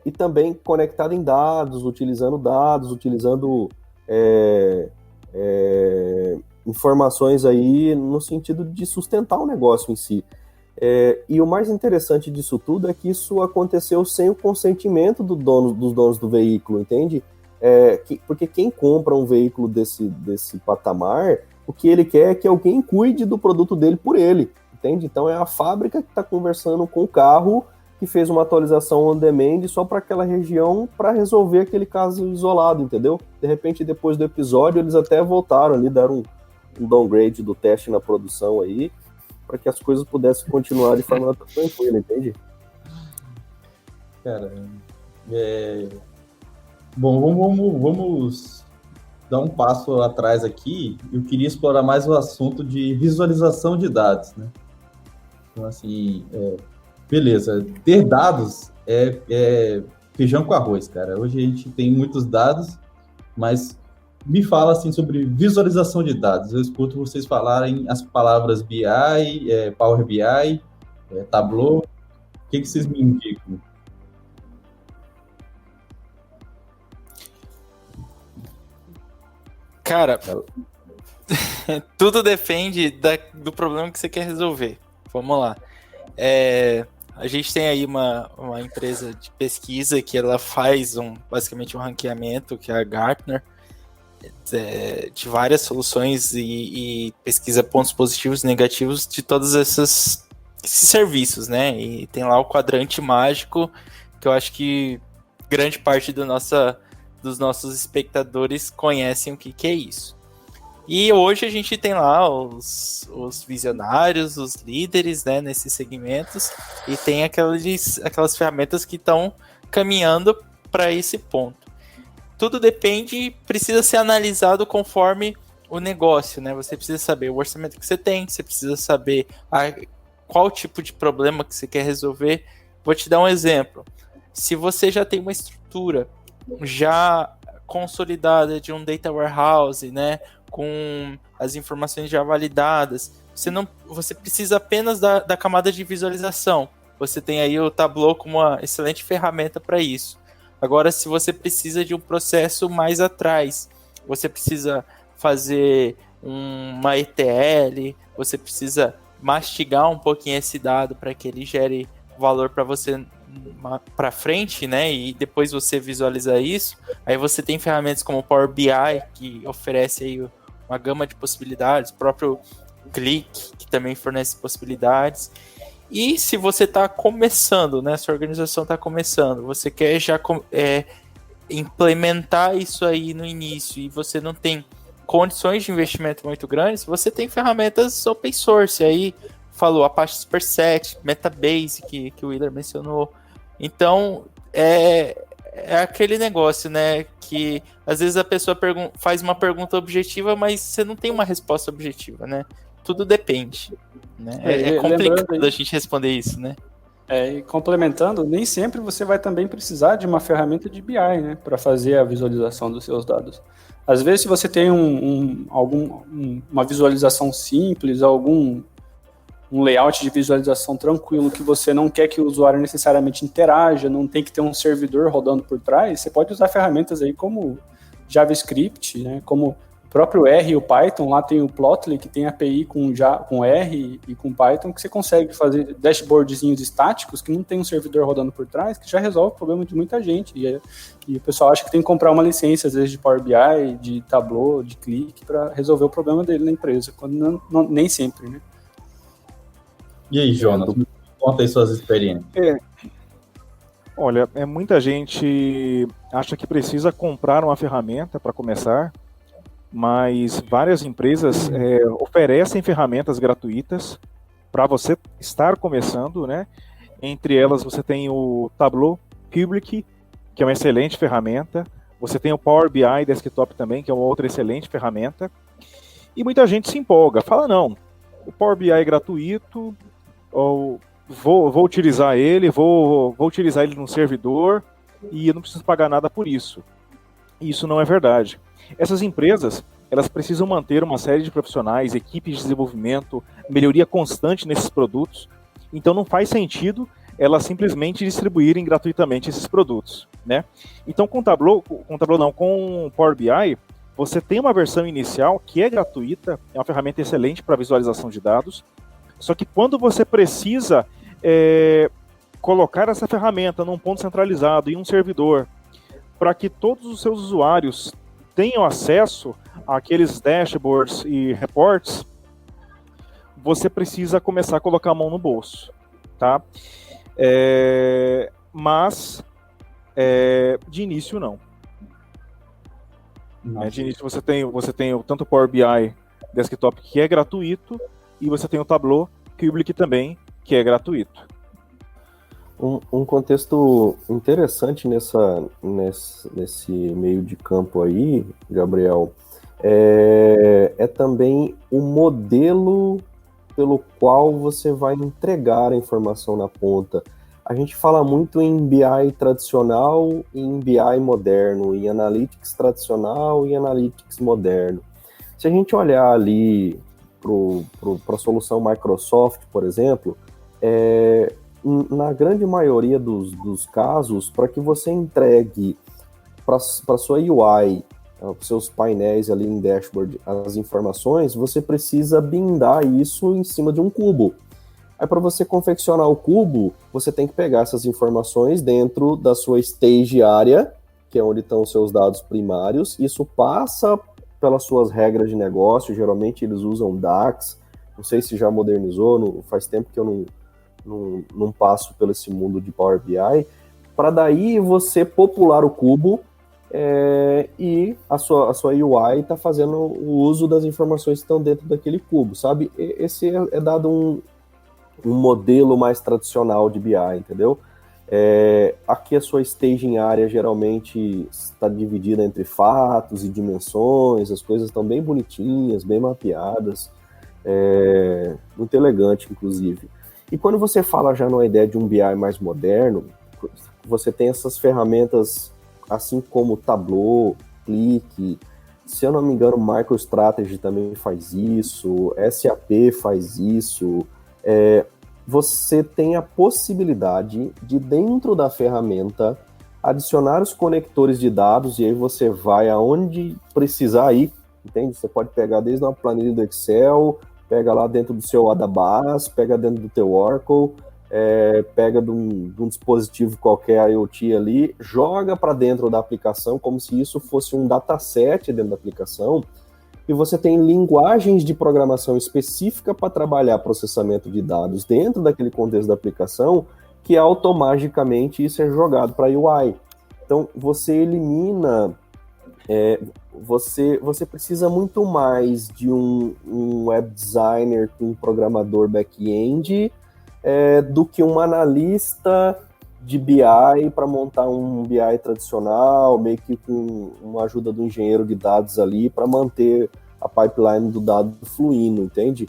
e também conectado em dados, utilizando informações aí no sentido de sustentar o negócio em si. E o mais interessante disso tudo é que isso aconteceu sem o consentimento dos donos do veículo, entende? Porque quem compra um veículo desse patamar, o que ele quer é que alguém cuide do produto dele por ele, entende? Então é a fábrica que está conversando com o carro que fez uma atualização on demand só para aquela região para resolver aquele caso isolado, entendeu? De repente, depois do episódio, eles até voltaram ali, deram um downgrade do teste na produção aí, para que as coisas pudessem continuar de forma tranquila, entende? Cara, bom, vamos dar um passo atrás aqui. Eu queria explorar mais o assunto de visualização de dados, né? Então, assim, beleza, ter dados é feijão com arroz, cara. Hoje a gente tem muitos dados, mas me fala assim sobre visualização de dados. Eu escuto vocês falarem as palavras BI, Power BI, Tableau. O que vocês me indicam? Cara, tudo depende do problema que você quer resolver. Vamos lá. A gente tem aí uma empresa de pesquisa que ela faz basicamente um ranqueamento, que é a Gartner, de várias soluções e pesquisa pontos positivos e negativos de todas essas esses serviços, né? E tem lá o quadrante mágico, que eu acho que grande parte dos nossos espectadores conhecem o que é isso. E hoje a gente tem lá os visionários, os líderes, né, nesses segmentos, e tem aquelas ferramentas que estão caminhando para esse ponto. Tudo precisa ser analisado conforme o negócio, né? Você precisa saber o orçamento que você tem, você precisa saber qual tipo de problema que você quer resolver. Vou te dar um exemplo. Se você já tem uma estrutura já consolidada de um data warehouse, né, com as informações já validadas, você precisa apenas da camada de visualização. Você tem aí o Tableau como uma excelente ferramenta para isso. Agora, se você precisa de um processo mais atrás, você precisa fazer uma ETL, você precisa mastigar um pouquinho esse dado para que ele gere valor para você para frente, né? E depois você visualizar isso. Aí você tem ferramentas como o Power BI, que oferece aí uma gama de possibilidades, o próprio Qlik, que também fornece possibilidades. E se você está começando, né? Sua organização está começando, você quer já implementar isso aí no início e você não tem condições de investimento muito grandes, você tem ferramentas open source. Aí falou Apache Superset, Metabase, que o Willer mencionou. Então, é aquele negócio, né? Que às vezes a pessoa faz uma pergunta objetiva, mas você não tem uma resposta objetiva, né? Tudo depende. Né? É complicado a gente responder isso, né? E complementando, nem sempre você vai também precisar de uma ferramenta de BI, né? Para fazer a visualização dos seus dados. Às vezes, se você tem uma visualização simples, um layout de visualização tranquilo, que você não quer que o usuário necessariamente interaja, não tem que ter um servidor rodando por trás, você pode usar ferramentas aí como JavaScript, né, como o próprio R e o Python. Lá tem o Plotly, que tem API com R e com Python, que você consegue fazer dashboardzinhos estáticos que não tem um servidor rodando por trás, que já resolve o problema de muita gente. E o pessoal acha que tem que comprar uma licença, às vezes, de Power BI, de Tableau, de Qlik, para resolver o problema dele na empresa, quando nem sempre, né? E aí, Jonas, conta aí suas experiências. Olha, muita gente acha que precisa comprar uma ferramenta para começar, mas várias empresas oferecem ferramentas gratuitas para você estar começando, né? Entre elas você tem o Tableau Public, que é uma excelente ferramenta. Você tem o Power BI Desktop também, que é uma outra excelente ferramenta. E muita gente se empolga, fala, não, o Power BI é gratuito, ou vou utilizar ele, vou utilizar ele no servidor e eu não preciso pagar nada por isso. E isso não é verdade. Essas empresas, elas precisam manter uma série de profissionais, equipes de desenvolvimento, melhoria constante nesses produtos. Então não faz sentido elas simplesmente distribuírem gratuitamente esses produtos, né? Então com o Power BI, você tem uma versão inicial que é gratuita, é uma ferramenta excelente para visualização de dados. Só que quando você precisa colocar essa ferramenta num ponto centralizado, em um servidor, para que todos os seus usuários tenham acesso àqueles dashboards e reports, você precisa começar a colocar a mão no bolso, tá? Mas de início não. De início você tem tanto o Power BI Desktop, que é gratuito, e você tem o Tableau Public também, que é gratuito. Um contexto interessante nesse meio de campo aí, Gabriel, é também o modelo pelo qual você vai entregar a informação na ponta. A gente fala muito em BI tradicional e em BI moderno, em Analytics tradicional e Analytics moderno. Se a gente olhar ali para a solução Microsoft, por exemplo, na grande maioria dos casos, para que você entregue para a sua UI, para os seus painéis ali em dashboard, as informações, você precisa bindar isso em cima de um cubo. Aí, para você confeccionar o cubo, você tem que pegar essas informações dentro da sua stage area, que é onde estão os seus dados primários. Isso passa pelas suas regras de negócio, geralmente eles usam DAX, não sei se já modernizou, faz tempo que eu não passo pelo esse mundo de Power BI, para daí você popular o cubo e a sua UI está fazendo o uso das informações que estão dentro daquele cubo, sabe? Esse é dado um modelo mais tradicional de BI, entendeu? Aqui a sua staging area geralmente está dividida entre fatos e dimensões, as coisas estão bem bonitinhas, bem mapeadas, muito elegante, inclusive. E quando você fala já numa ideia de um BI mais moderno, você tem essas ferramentas, assim como Tableau, Qlik, se eu não me engano, MicroStrategy também faz isso, SAP faz isso. Você tem a possibilidade de, dentro da ferramenta, adicionar os conectores de dados e aí você vai aonde precisar ir, entende? Você pode pegar desde uma planilha do Excel, pega lá dentro do seu Adabas, pega dentro do teu Oracle, pega de um dispositivo qualquer IoT ali, joga para dentro da aplicação como se isso fosse um dataset dentro da aplicação, e você tem linguagens de programação específica para trabalhar processamento de dados dentro daquele contexto da aplicação, que automaticamente isso é jogado para a UI. Então, você elimina... Você precisa muito mais de um web designer com um programador back-end do que um analista de BI para montar um BI tradicional, meio que com uma ajuda do engenheiro de dados ali para manter a pipeline do dado fluindo, entende?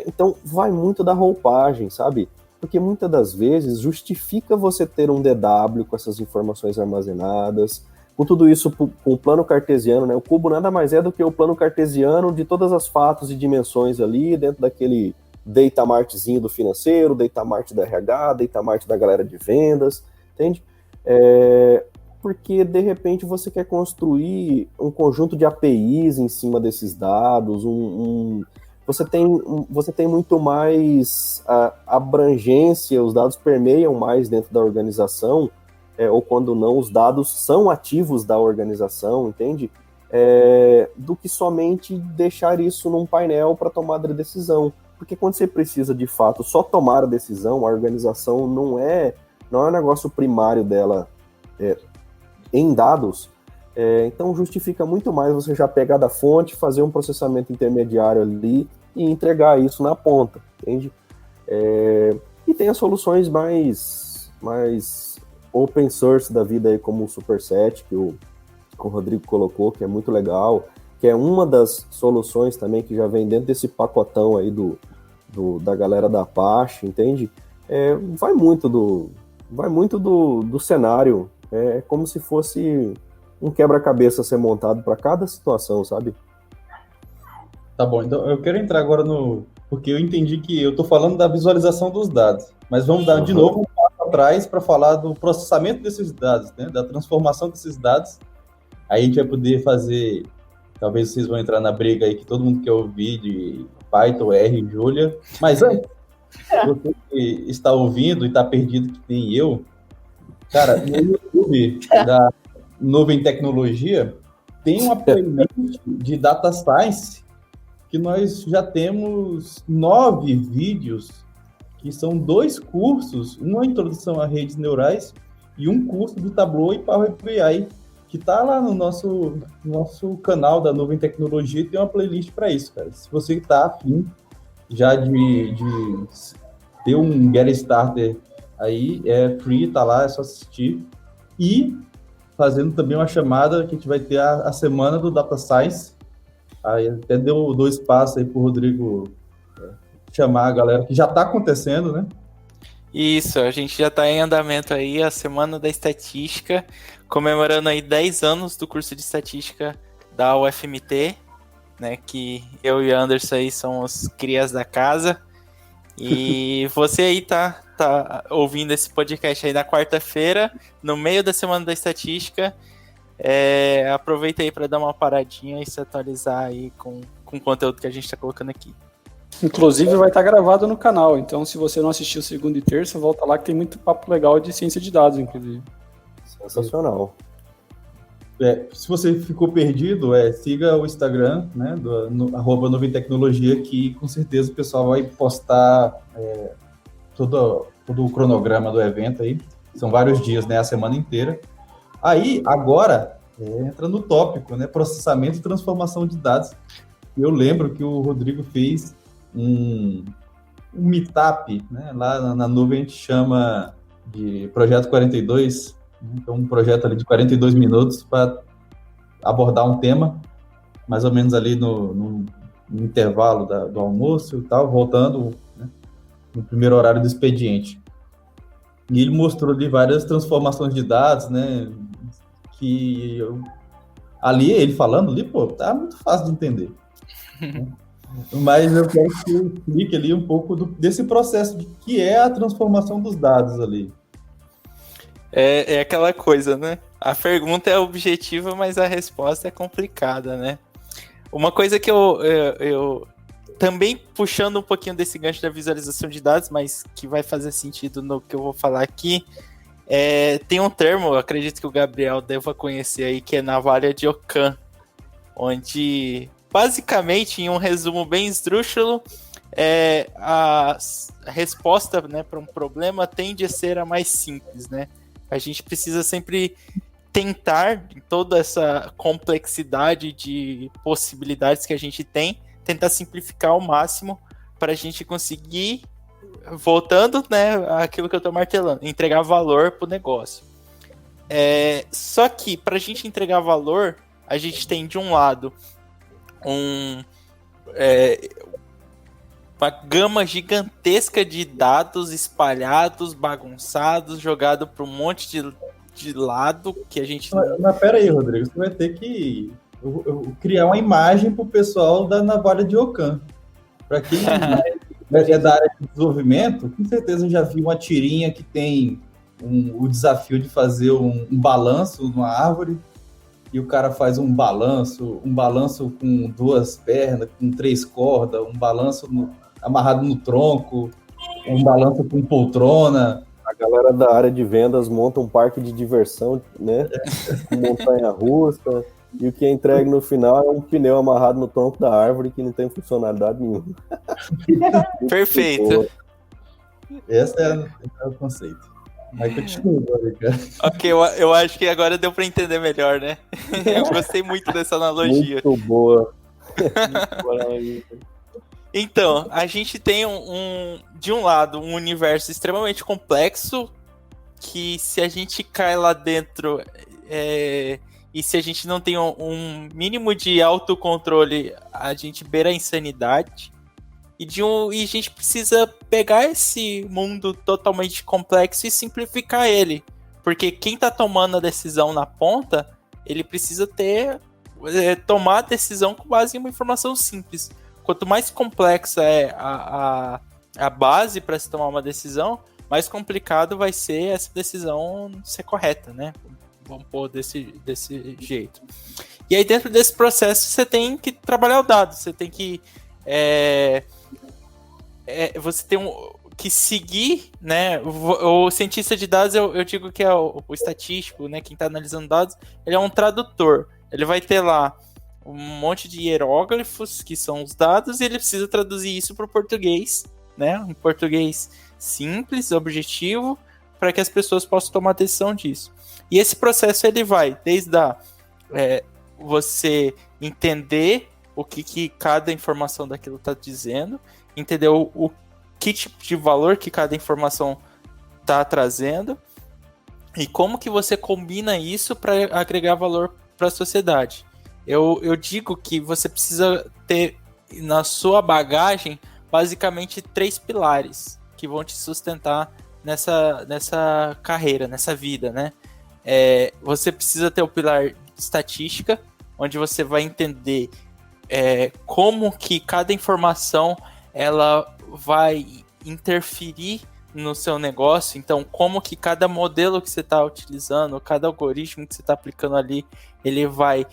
Então, vai muito da roupagem, sabe? Porque muitas das vezes justifica você ter um DW com essas informações armazenadas, com tudo isso com o plano cartesiano, né? O cubo nada mais é do que o plano cartesiano de todas as fatos e dimensões ali dentro daquele data martzinho do financeiro, data mart da RH, data mart da galera de vendas, entende? Porque, de repente, você quer construir um conjunto de APIs em cima desses dados, você tem muito mais abrangência, os dados permeiam mais dentro da organização, ou quando não, os dados são ativos da organização, entende? Do que somente deixar isso num painel para tomada de decisão. Porque quando você precisa, de fato, só tomar a decisão, a organização não é um negócio primário dela em dados, então justifica muito mais você já pegar da fonte, fazer um processamento intermediário ali e entregar isso na ponta, entende? E tem as soluções mais open source da vida aí, como o Superset, que o Rodrigo colocou, que é muito legal, que é uma das soluções também que já vem dentro desse pacotão aí da galera da Apache, entende? Vai muito do cenário, é como se fosse um quebra-cabeça ser montado para cada situação, sabe? Tá bom, então eu quero entrar agora porque eu entendi que eu tô falando da visualização dos dados, mas vamos dar de novo um passo atrás para falar do processamento desses dados, né? Da transformação desses dados. Aí a gente vai poder fazer, talvez vocês vão entrar na briga aí que todo mundo quer ouvir de Python, R e Julia, mas antes, você que está ouvindo e está perdido que nem eu, cara, no YouTube da Nuvem Tecnologia tem uma playlist de Data Science que nós já temos 9 vídeos, que são 2 cursos, uma introdução a redes neurais e um curso do Tableau e Power BI, que tá lá no nosso canal da Nuvem Tecnologia, tem uma playlist para isso, cara. Se você tá afim já de ter um Get Starter aí, é free, tá lá, é só assistir. E fazendo também uma chamada que a gente vai ter a semana do Data Science. Aí até dou espaço aí pro Rodrigo chamar a galera, que já tá acontecendo, né? Isso, a gente já tá em andamento aí, a Semana da Estatística, comemorando aí 10 anos do curso de Estatística da UFMT, né, que eu e Anderson aí somos crias da casa, e você aí tá ouvindo esse podcast aí na quarta-feira, no meio da Semana da Estatística, aproveita aí para dar uma paradinha e se atualizar aí com o conteúdo que a gente tá colocando aqui. Inclusive vai estar gravado no canal, então se você não assistiu segunda e terça, volta lá que tem muito papo legal de ciência de dados, inclusive. Sensacional. Se você ficou perdido, siga o Instagram, né, @Nuvem Tecnologia, que com certeza o pessoal vai postar todo o cronograma do evento aí. São vários dias, né? A semana inteira. Aí, agora, entra no tópico, né? Processamento e transformação de dados. Eu lembro que o Rodrigo fez um meetup, né? Lá na nuvem a gente chama de Projeto 42, né? É um projeto ali de 42 minutos para abordar um tema, mais ou menos ali no intervalo do almoço e tal, voltando, né, no primeiro horário do expediente. E ele mostrou ali várias transformações de dados, né, ali, ele falando ali, pô, tá muito fácil de entender. Mas eu quero que você explique ali um pouco desse processo que é a transformação dos dados ali. É aquela coisa, né? A pergunta é objetiva, mas a resposta é complicada, né? Uma coisa que eu também puxando um pouquinho desse gancho da visualização de dados, mas que vai fazer sentido no que eu vou falar aqui, tem um termo, eu acredito que o Gabriel deva conhecer aí, que é navalha de Ockham, onde, basicamente, em um resumo bem esdrúxulo, a resposta, né, para um problema tende a ser a mais simples, né? A gente precisa sempre tentar, em toda essa complexidade de possibilidades que a gente tem, tentar simplificar ao máximo para a gente conseguir, voltando, né, àquilo que eu estou martelando, entregar valor para o negócio. Só que, para a gente entregar valor, a gente tem, de um lado, uma gama gigantesca de dados espalhados, bagunçados, jogados para um monte de lado que a gente... Mas pera aí, Rodrigo, você vai ter que criar uma imagem para o pessoal da navalha de Ockham. Para quem é da área de desenvolvimento, com certeza já viu uma tirinha que tem o desafio de fazer um balanço numa árvore, e o cara faz um balanço com 2 pernas, com 3 cordas, um balanço amarrado no tronco, um balanço com poltrona. A galera da área de vendas monta um parque de diversão, né? Montanha-russa, e o que é entregue no final é um pneu amarrado no tronco da árvore que não tem funcionalidade nenhuma. Perfeito. Esse é o conceito. Mas continua, cara. Ok, eu acho que agora deu para entender melhor, né? Eu gostei muito dessa analogia. Muito boa. Então, a gente tem de um lado, um universo extremamente complexo, que se a gente cai lá dentro e se a gente não tem um mínimo de autocontrole, a gente beira a insanidade. E a gente precisa pegar esse mundo totalmente complexo e simplificar ele. Porque quem está tomando a decisão na ponta, ele precisa tomar a decisão com base em uma informação simples. Quanto mais complexa é a base para se tomar uma decisão, mais complicado vai ser essa decisão ser correta, né? Vamos pôr desse jeito. E aí, dentro desse processo, você tem que trabalhar o dado, você tem que... você tem que seguir, né? O cientista de dados, eu digo que é o estatístico, né? Quem está analisando dados, ele é um tradutor. Ele vai ter lá um monte de hieróglifos, que são os dados, e ele precisa traduzir isso para o português, né? Um português simples, objetivo, para que as pessoas possam tomar decisão disso. E esse processo, ele vai desde você entender o que cada informação daquilo está dizendo, entender o que tipo de valor que cada informação está trazendo e como que você combina isso para agregar valor para a sociedade. Eu digo que você precisa ter na sua bagagem basicamente 3 pilares que vão te sustentar nessa carreira, nessa vida, né? Você precisa ter o pilar de estatística, onde você vai entender como que cada informação ela vai interferir no seu negócio. Então, como que cada modelo que você está utilizando, cada algoritmo que você está aplicando ali, ele vai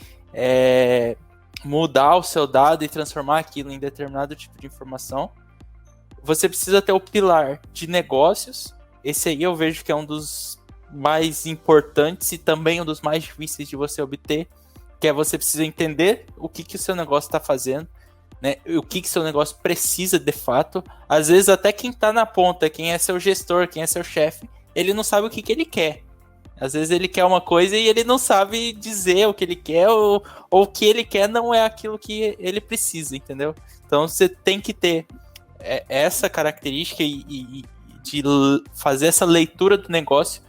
mudar o seu dado e transformar aquilo em determinado tipo de informação. Você precisa ter o pilar de negócios. Esse aí eu vejo que é um dos mais importantes e também um dos mais difíceis de você obter, que é você precisa entender o que o seu negócio está fazendo. né? O que seu negócio precisa de fato. Às vezes até quem tá na ponta, quem é seu gestor, quem é seu chefe, ele não sabe o que ele quer. Às vezes ele quer uma coisa e ele não sabe dizer o que ele quer, ou o que ele quer não é aquilo que ele precisa, entendeu? Então você tem que ter essa característica e de fazer essa leitura do negócio.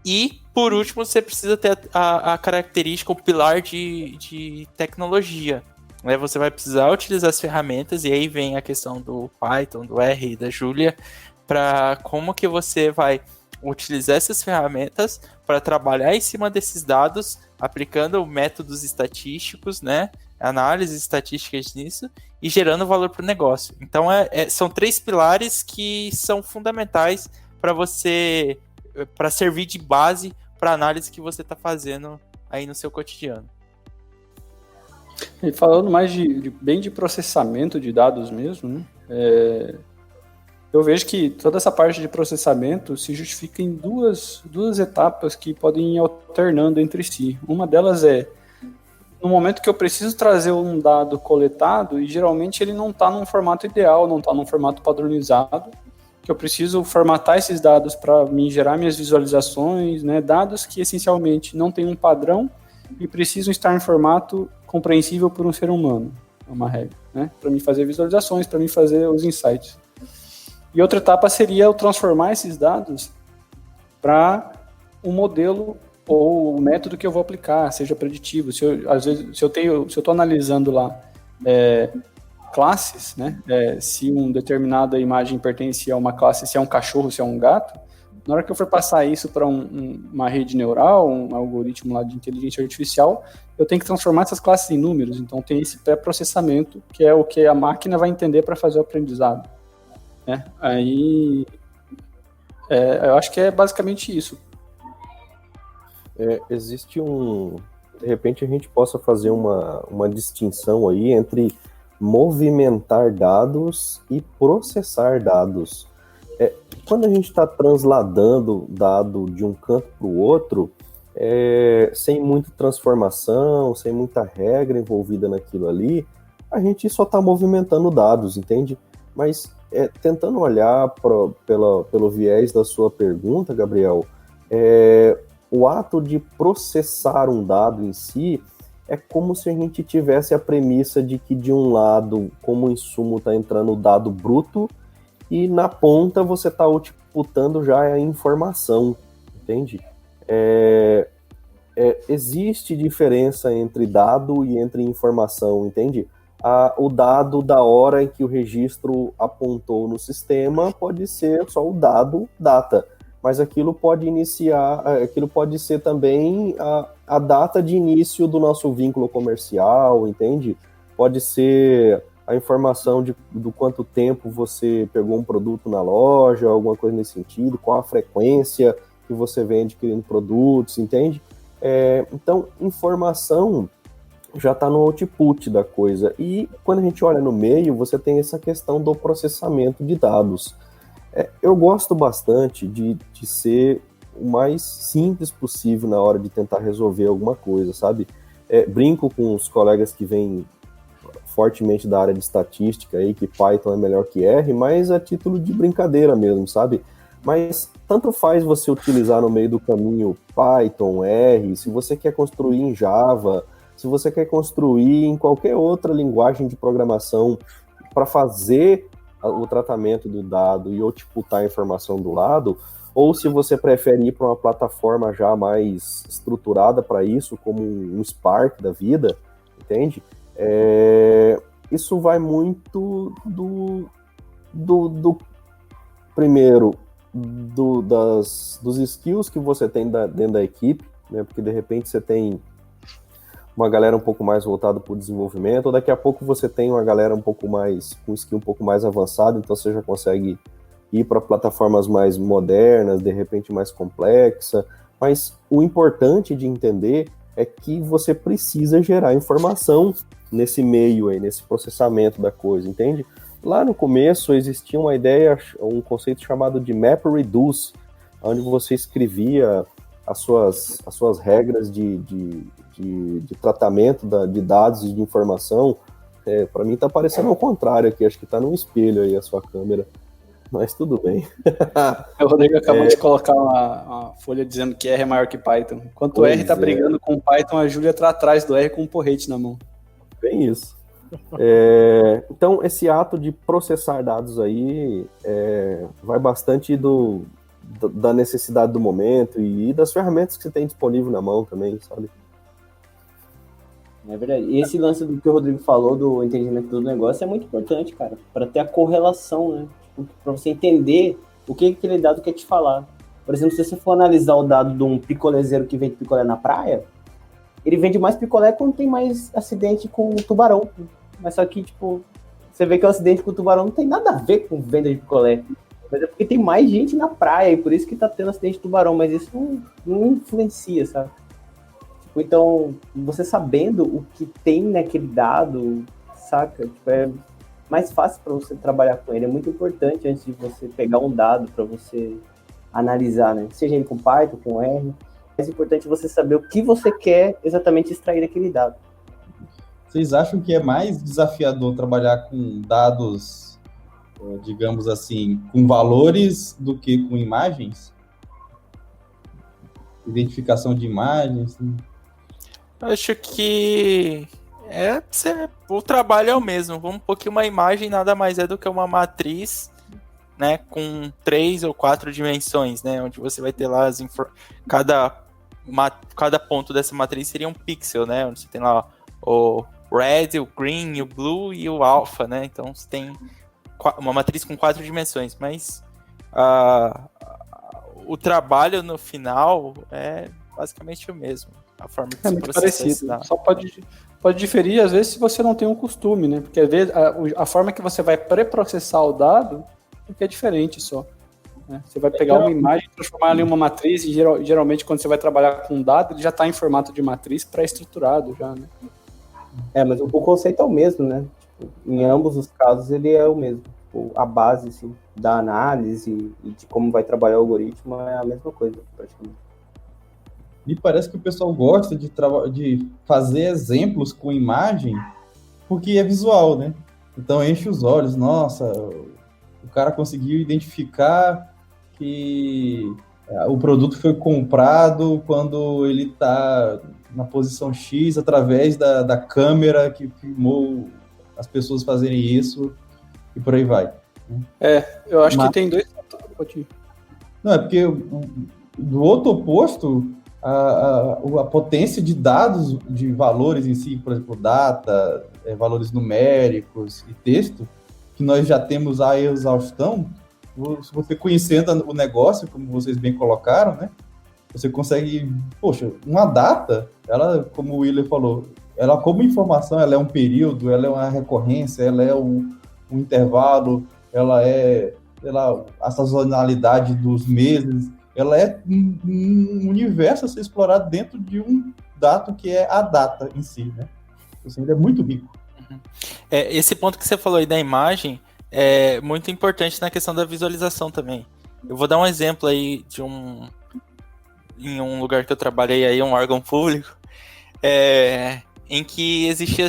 E, por último, você precisa ter a característica, o pilar de tecnologia. Né? Você vai precisar utilizar as ferramentas, e aí vem a questão do Python, do R e da Julia, para como que você vai utilizar essas ferramentas para trabalhar em cima desses dados, aplicando métodos estatísticos, né? Análises estatísticas nisso, e gerando valor para o negócio. Então, são 3 pilares que são fundamentais para servir de base para a análise que você está fazendo aí no seu cotidiano. E falando mais bem de processamento de dados mesmo, né? Eu vejo que toda essa parte de processamento se justifica em duas etapas que podem ir alternando entre si. Uma delas é no momento que eu preciso trazer um dado coletado, e geralmente ele não está num formato ideal, não está num formato padronizado, que eu preciso formatar esses dados para me gerar minhas visualizações, né? Dados que essencialmente não têm um padrão e precisam estar em formato compreensível por um ser humano, é uma regra, né? Para me fazer visualizações, para me fazer os insights. E outra etapa seria eu transformar esses dados para um modelo ou o método que eu vou aplicar, seja preditivo. Se eu estou analisando lá classes, né? Se uma determinada imagem pertence a uma classe, se é um cachorro, se é um gato, na hora que eu for passar isso para uma rede neural, um algoritmo lá de inteligência artificial, eu tenho que transformar essas classes em números. Então tem esse pré-processamento, que é o que a máquina vai entender para fazer o aprendizado. Aí eu acho que é basicamente isso. Existe de repente a gente possa fazer uma distinção aí entre movimentar dados e processar dados. Quando a gente está transladando dado de um canto para o outro, sem muita transformação, sem muita regra envolvida naquilo ali, a gente só está movimentando dados, entende? Mas tentando olhar pelo viés da sua pergunta, Gabriel, o ato de processar um dado em si é como se a gente tivesse a premissa de que de um lado, como insumo, está entrando o dado bruto e na ponta você está outputando já a informação, entende? Existe diferença entre dado e entre informação, entende? O dado da hora em que o registro apontou no sistema pode ser só o dado data, mas aquilo pode ser também a data de início do nosso vínculo comercial, entende? Pode ser a informação do quanto tempo você pegou um produto na loja, alguma coisa nesse sentido, qual a frequência que você vem adquirindo produtos, entende? Então, informação já está no output da coisa. E quando a gente olha no meio, você tem essa questão do processamento de dados. Eu gosto bastante de ser o mais simples possível na hora de tentar resolver alguma coisa, sabe? Brinco com os colegas que vêm fortemente da área de estatística aí, que Python é melhor que R, mas a título de brincadeira mesmo, sabe? Mas tanto faz você utilizar no meio do caminho Python, R, se você quer construir em Java, se você quer construir em qualquer outra linguagem de programação para fazer o tratamento do dado e outputar a informação do lado, ou se você prefere ir para uma plataforma já mais estruturada para isso, como um Spark da vida, entende? Isso vai muito primeiro, dos skills que você tem dentro da equipe, né? Porque de repente você tem uma galera um pouco mais voltada para o desenvolvimento, ou daqui a pouco você tem uma galera um pouco mais, com skill um pouco mais avançado, então você já consegue ir para plataformas mais modernas, de repente mais complexa, mas o importante de entender é que você precisa gerar informação nesse meio aí, nesse processamento da coisa, entende? Lá no começo existia uma ideia, um conceito chamado de MapReduce, onde você escrevia as suas regras de tratamento de dados e de informação Pra mim tá parecendo ao contrário aqui, acho que tá num espelho aí a sua câmera. Mas tudo bem. O Rodrigo acabou de colocar uma folha dizendo que R é maior que Python. Enquanto o Pois R tá brigando com o Python, a Júlia tá atrás do R com um porrete na mão. Bem isso. Então, esse ato de processar dados aí vai bastante da necessidade do momento e das ferramentas que você tem disponível na mão também, sabe? É verdade. E esse lance do que o Rodrigo falou, do entendimento do negócio, é muito importante, cara, para ter a correlação, né? Para você entender o que aquele dado quer te falar. Por exemplo, se você for analisar o dado de um picolézeiro que vende picolé na praia, ele vende mais picolé quando tem mais acidente com tubarão. Mas só que, tipo, você vê que o acidente com tubarão não tem nada a ver com venda de picolé. Mas é porque tem mais gente na praia e por isso que tá tendo acidente de tubarão. Mas isso não influencia, sabe? Tipo, então, você sabendo o que tem naquele dado, saca? Tipo, é mais fácil para você trabalhar com ele. É muito importante antes de você pegar um dado para você analisar, né? Seja ele com Python, com R. É mais importante você saber o que você quer exatamente extrair daquele dado. Vocês acham que é mais desafiador trabalhar com dados, digamos assim, com valores do que com imagens? Identificação de imagens? Eu acho que o trabalho é o mesmo. Vamos supor que uma imagem nada mais é do que uma matriz, né, com 3 ou 4 dimensões, né, onde você vai ter lá cada ponto dessa matriz seria um pixel, né, onde você tem lá o red, o green, o blue e o alpha, né, então você tem uma matriz com 4 dimensões, mas o trabalho no final é basicamente o mesmo. A forma que é muito parecido. Só pode diferir, às vezes, se você não tem um costume, né? Porque, às vezes, a forma que você vai pré-processar o dado é diferente só. Né? Você vai pegar uma imagem e transformar ela em uma matriz, e geralmente, quando você vai trabalhar com um dado, ele já está em formato de matriz pré-estruturado já, né? Mas o conceito é o mesmo, né? Tipo, em ambos os casos, ele é o mesmo. Tipo, a base, assim, da análise e de como vai trabalhar o algoritmo é a mesma coisa, praticamente. Me parece que o pessoal gosta de fazer exemplos com imagem porque é visual, né? Então enche os olhos. Nossa, o cara conseguiu identificar que o produto foi comprado quando ele está na posição X através da câmera que filmou as pessoas fazerem isso e por aí vai. Eu acho que tem dois... Não, é porque do outro oposto... A potência de dados, de valores em si, por exemplo, data, valores numéricos e texto, que nós já temos a exaustão, se você conhecendo o negócio, como vocês bem colocaram, né, você consegue, uma data, ela, como o Willer falou, ela como informação, ela é um período, ela é uma recorrência, ela é um intervalo, ela é, sei lá, a sazonalidade dos meses, ela é um universo a ser explorado dentro de um dado que é a data em si, né? Assim, ele é muito rico. Esse ponto que você falou aí da imagem é muito importante na questão da visualização também. Eu vou dar um exemplo aí em um lugar que eu trabalhei aí, um órgão público, em que existe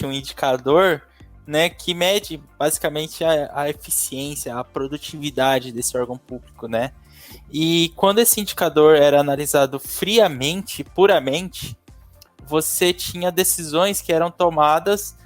um indicador, né, que mede basicamente a eficiência, a produtividade desse órgão público, né? E quando esse indicador era analisado friamente, puramente, você tinha decisões que eram tomadas,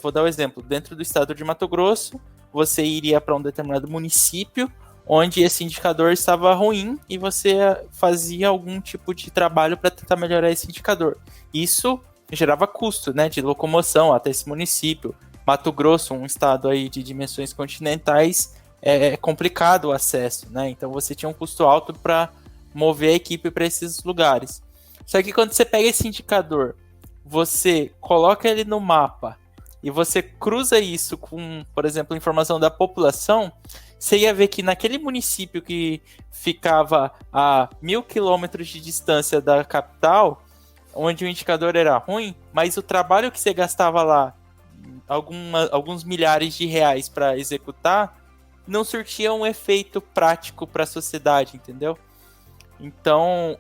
vou dar um exemplo, dentro do estado de Mato Grosso, você iria para um determinado município onde esse indicador estava ruim e você fazia algum tipo de trabalho para tentar melhorar esse indicador. Isso gerava custo, né, de locomoção até esse município. Mato Grosso, um estado aí de dimensões continentais, é complicado o acesso, né? Então você tinha um custo alto para mover a equipe para esses lugares. Só que quando você pega esse indicador, você coloca ele no mapa e você cruza isso com, por exemplo, informação da população, você ia ver que naquele município que ficava a 1.000 quilômetros de distância da capital, onde o indicador era ruim, mas o trabalho que você gastava lá, alguns milhares de reais para executar, não surtia um efeito prático para a sociedade, entendeu? Então,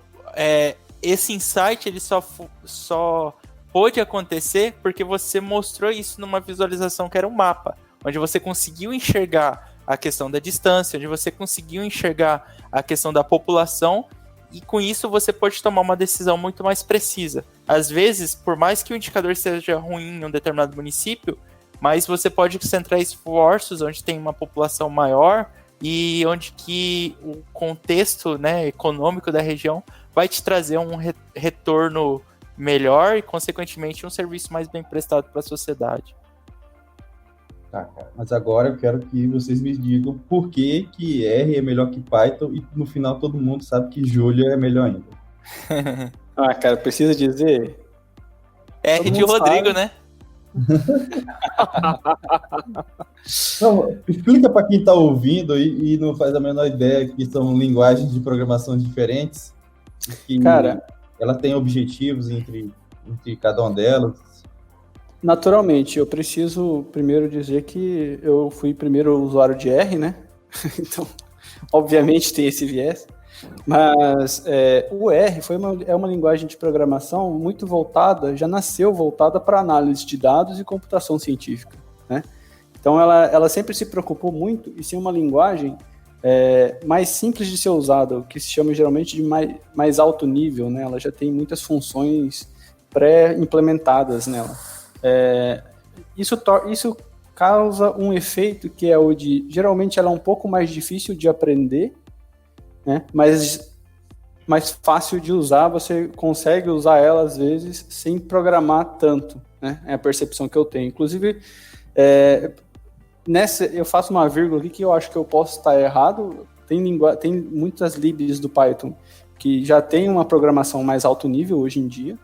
esse insight ele só pôde acontecer porque você mostrou isso numa visualização que era um mapa, onde você conseguiu enxergar a questão da distância, onde você conseguiu enxergar a questão da população, e com isso você pode tomar uma decisão muito mais precisa. Às vezes, por mais que o indicador seja ruim em um determinado município, mas você pode centrar esforços onde tem uma população maior e onde que o contexto, né, econômico da região vai te trazer um retorno melhor e, consequentemente, um serviço mais bem prestado para a sociedade. Tá, cara. Mas agora eu quero que vocês me digam por que que R é melhor que Python e no final todo mundo sabe que Julia é melhor ainda. Ah, cara, precisa dizer? R Todo de mundo Rodrigo, sabe. né? Não, explica para quem está ouvindo e não faz a menor ideia que são linguagens de programação diferentes, que Cara, ela tem objetivos entre cada uma delas. naturalmente, eu preciso primeiro dizer que eu fui primeiro usuário de R, né? Então, obviamente tem esse viés. Mas o R é uma linguagem de programação muito voltada, já nasceu voltada para análise de dados e computação científica, né? Então ela sempre se preocupou muito em ser uma linguagem mais simples de ser usada, o que se chama geralmente de mais alto nível, né? Ela já tem muitas funções pré-implementadas nela. Isso causa um efeito que é o de, geralmente ela é um pouco mais difícil de aprender, né? Mas mais fácil de usar, você consegue usar ela às vezes sem programar tanto, né? É a percepção que eu tenho. Inclusive, eu faço uma vírgula aqui que eu acho que eu posso estar errado. Tem muitas libs do Python que já tem uma programação mais alto nível hoje em dia.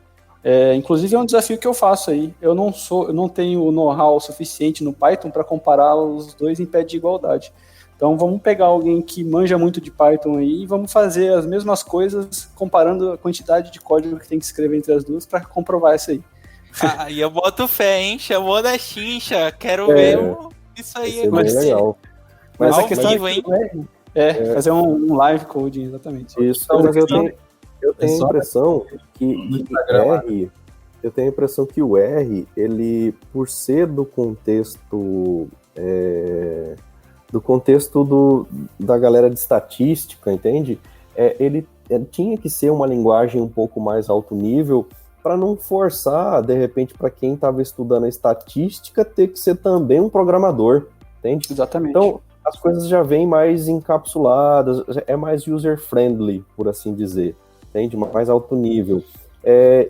Inclusive é um desafio que eu faço aí. Eu não tenho o know-how suficiente no Python para comparar os dois em pé de igualdade. Então vamos pegar alguém que manja muito de Python aí e vamos fazer as mesmas coisas comparando a quantidade de código que tem que escrever entre as duas para comprovar isso aí. E eu boto fé, hein? Chamou da chincha. Quero ver isso aí. Isso é bem legal. Mas Ao a questão vivo, hein? fazer um live coding, exatamente. Isso, mas eu tenho a impressão que o R, ele, por ser do contexto da galera de estatística, entende? Ele tinha que ser uma linguagem um pouco mais alto nível para não forçar, de repente, para quem estava estudando a estatística, ter que ser também um programador, entende? Exatamente. Então, as coisas já vêm mais encapsuladas, é mais user-friendly, por assim dizer, entende? Mais alto nível.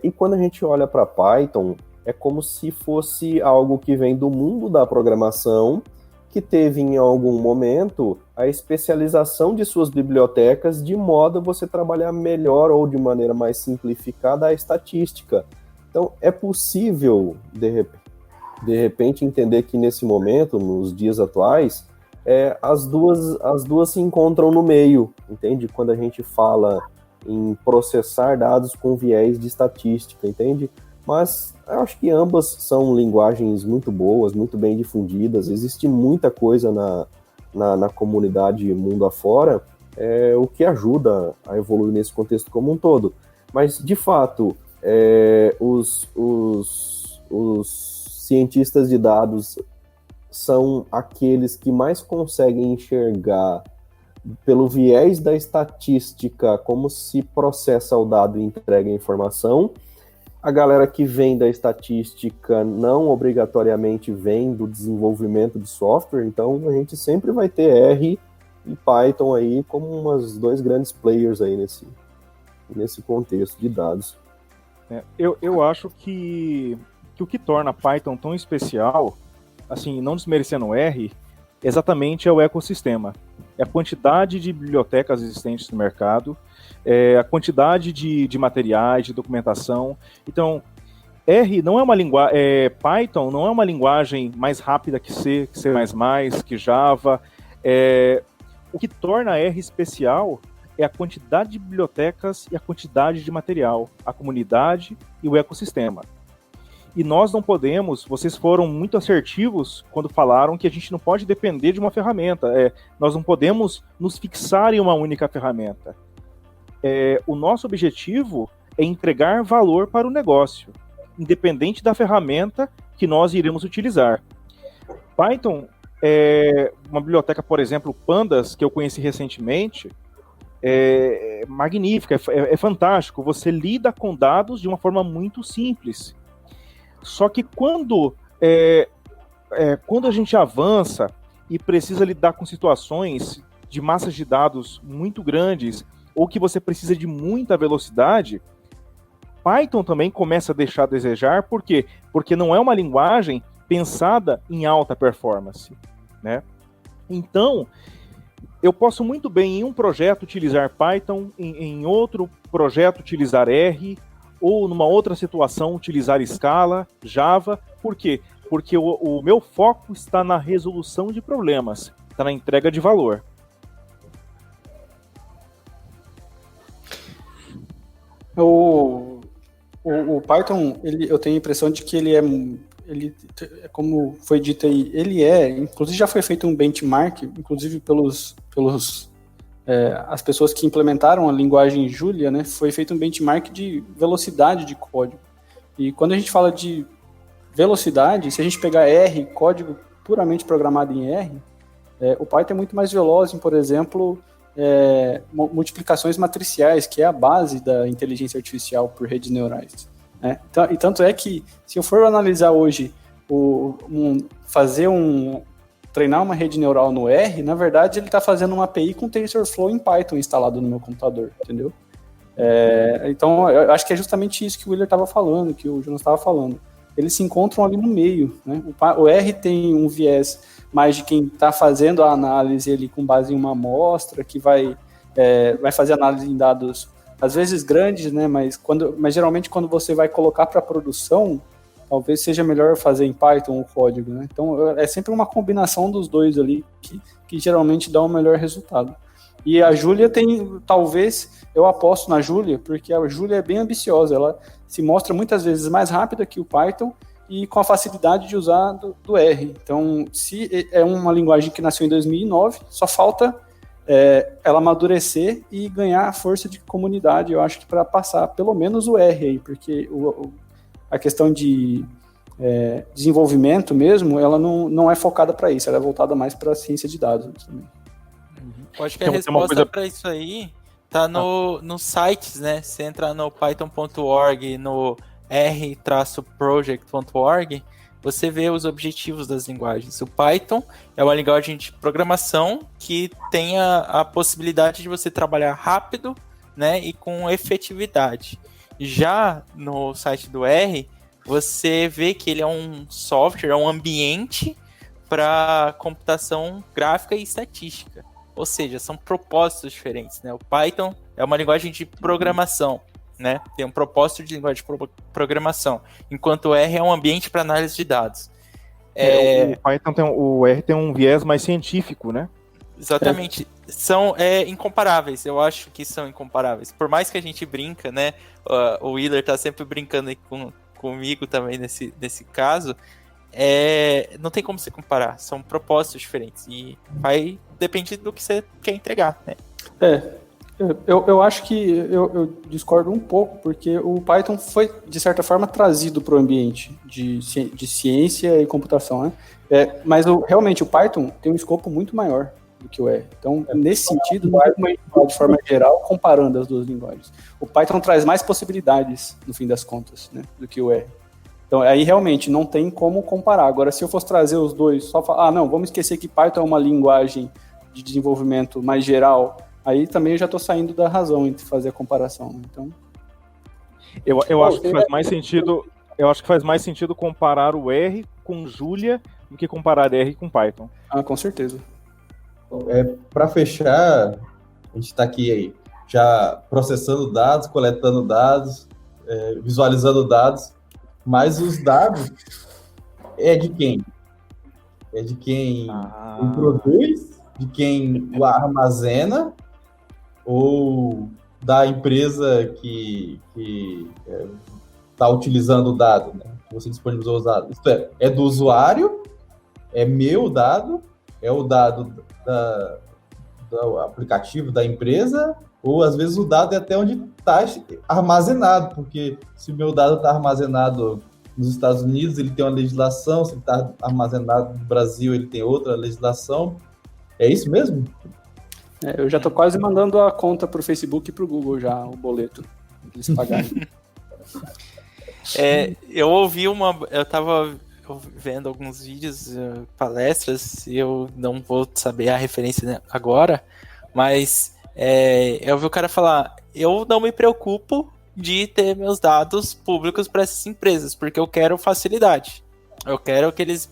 E quando a gente olha para Python, é como se fosse algo que vem do mundo da programação, que teve em algum momento a especialização de suas bibliotecas de modo a você trabalhar melhor ou de maneira mais simplificada a estatística. Então, é possível, de repente, entender que nesse momento, nos dias atuais, as duas se encontram no meio, entende? Quando a gente fala em processar dados com viés de estatística, entende? Mas eu acho que ambas são linguagens muito boas, muito bem difundidas, existe muita coisa na comunidade mundo afora, o que ajuda a evoluir nesse contexto como um todo. Mas, de fato, os cientistas de dados são aqueles que mais conseguem enxergar pelo viés da estatística como se processa o dado e entrega a informação. A galera que vem da estatística não obrigatoriamente vem do desenvolvimento de software, então a gente sempre vai ter R e Python aí como umas dois grandes players aí nesse contexto de dados. Eu acho que o que torna Python tão especial, assim, não desmerecendo o R, exatamente é o ecossistema. É a quantidade de bibliotecas existentes no mercado, a quantidade de materiais, de documentação. Então, R não é uma linguagem, Python não é uma linguagem mais rápida que C, que C++, que Java. O que torna R especial é a quantidade de bibliotecas e a quantidade de material, a comunidade e o ecossistema. E nós não podemos, vocês foram muito assertivos quando falaram que a gente não pode depender de uma ferramenta. Nós não podemos nos fixar em uma única ferramenta. O nosso objetivo é entregar valor para o negócio. independente da ferramenta que nós iremos utilizar. Python é uma biblioteca, por exemplo, Pandas, que eu conheci recentemente, é magnífica, é fantástico. Você lida com dados de uma forma muito simples. Só que quando a gente avança e precisa lidar com situações de massas de dados muito grandes, ou que você precisa de muita velocidade, Python também começa a deixar a desejar. Por quê? Porque não é uma linguagem pensada em alta performance, né? Então, eu posso muito bem em um projeto utilizar Python, em outro projeto utilizar R, ou numa outra situação utilizar Scala, Java. Por quê? Porque o meu foco está na resolução de problemas, está na entrega de valor. O Python, eu tenho a impressão de que ele, como foi dito aí, inclusive já foi feito um benchmark, inclusive pelos as pessoas que implementaram a linguagem Julia, né, foi feito um benchmark de velocidade de código. E quando a gente fala de velocidade, se a gente pegar R, código puramente programado em R, o Python é muito mais veloz em, por exemplo, multiplicações matriciais, que é a base da inteligência artificial por redes neurais, né? Então, e tanto é que, se eu for analisar hoje, treinar uma rede neural no R, na verdade ele está fazendo uma API com TensorFlow em Python instalado no meu computador, entendeu? Então, eu acho que é justamente isso que o Willer estava falando, que o Jonas estava falando. Eles se encontram ali no meio, né? O R tem um viés mais de quem está fazendo a análise ali com base em uma amostra, que vai fazer análise em dados, às vezes grandes, né? Mas geralmente quando você vai colocar para produção, talvez seja melhor fazer em Python o código, né? Então é sempre uma combinação dos dois ali que geralmente dá um melhor resultado. E a Julia eu aposto na Julia, porque a Julia é bem ambiciosa, ela se mostra muitas vezes mais rápida que o Python e com a facilidade de usar do R. Então, se é uma linguagem que nasceu em 2009, só falta ela amadurecer e ganhar força de comunidade, eu acho que para passar pelo menos o R aí, porque a questão de desenvolvimento mesmo, ela não é focada para isso, ela é voltada mais para a ciência de dados também. Eu acho que a resposta para isso aí tá nos sites, né? Você entra no python.org, no r-project.org, você vê os objetivos das linguagens. O Python é uma linguagem de programação que tem a possibilidade de você trabalhar rápido, né, e com efetividade. Já no site do R, você vê que ele é um software, é um ambiente para computação gráfica e estatística. Ou seja, são propósitos diferentes, né? O Python é uma linguagem de programação, né? Tem um propósito de linguagem de programação, enquanto o R é um ambiente para análise de dados. O R tem um viés mais científico, né? Exatamente. São incomparáveis, eu acho que são incomparáveis. Por mais que a gente brinca, né? O Willer tá sempre brincando aí comigo também nesse caso. Não tem como se comparar, são propósitos diferentes e vai depender do que você quer entregar, né? Eu acho que eu discordo um pouco, porque o Python foi, de certa forma, trazido para o ambiente de ciência e computação, né? Mas realmente o Python tem um escopo muito maior do que o R. Então, nesse sentido, não é de forma geral, comparando as duas linguagens. O Python traz mais possibilidades, no fim das contas, né, do que o R. Então, aí realmente não tem como comparar. Agora, se eu fosse trazer os dois, só falar, não, vamos esquecer que Python é uma linguagem de desenvolvimento mais geral, aí também eu já estou saindo da razão entre fazer a comparação. Né? Então, eu acho que faz mais sentido. Eu acho que faz mais sentido comparar o R com Julia do que comparar R com Python. Com certeza. Para fechar, a gente está aqui aí, já processando dados, coletando dados, visualizando dados. Mas os dados é de quem? É de quem o produz, de quem o armazena, ou da empresa que está utilizando o dado, né? Que você disponibilizou os dados. Isto é do usuário, é meu dado, é o dado do aplicativo da empresa, ou às vezes o dado é até onde está armazenado, porque se o meu dado está armazenado nos Estados Unidos, ele tem uma legislação, se ele está armazenado no Brasil, ele tem outra legislação. É isso mesmo? Eu já tô quase mandando a conta pro Facebook e pro Google já, o boleto, pra eles pagarem. Eu tava vendo alguns vídeos, palestras, e eu não vou saber a referência agora, mas eu vi o cara falar, eu não me preocupo de ter meus dados públicos para essas empresas, porque eu quero facilidade. Eu quero que eles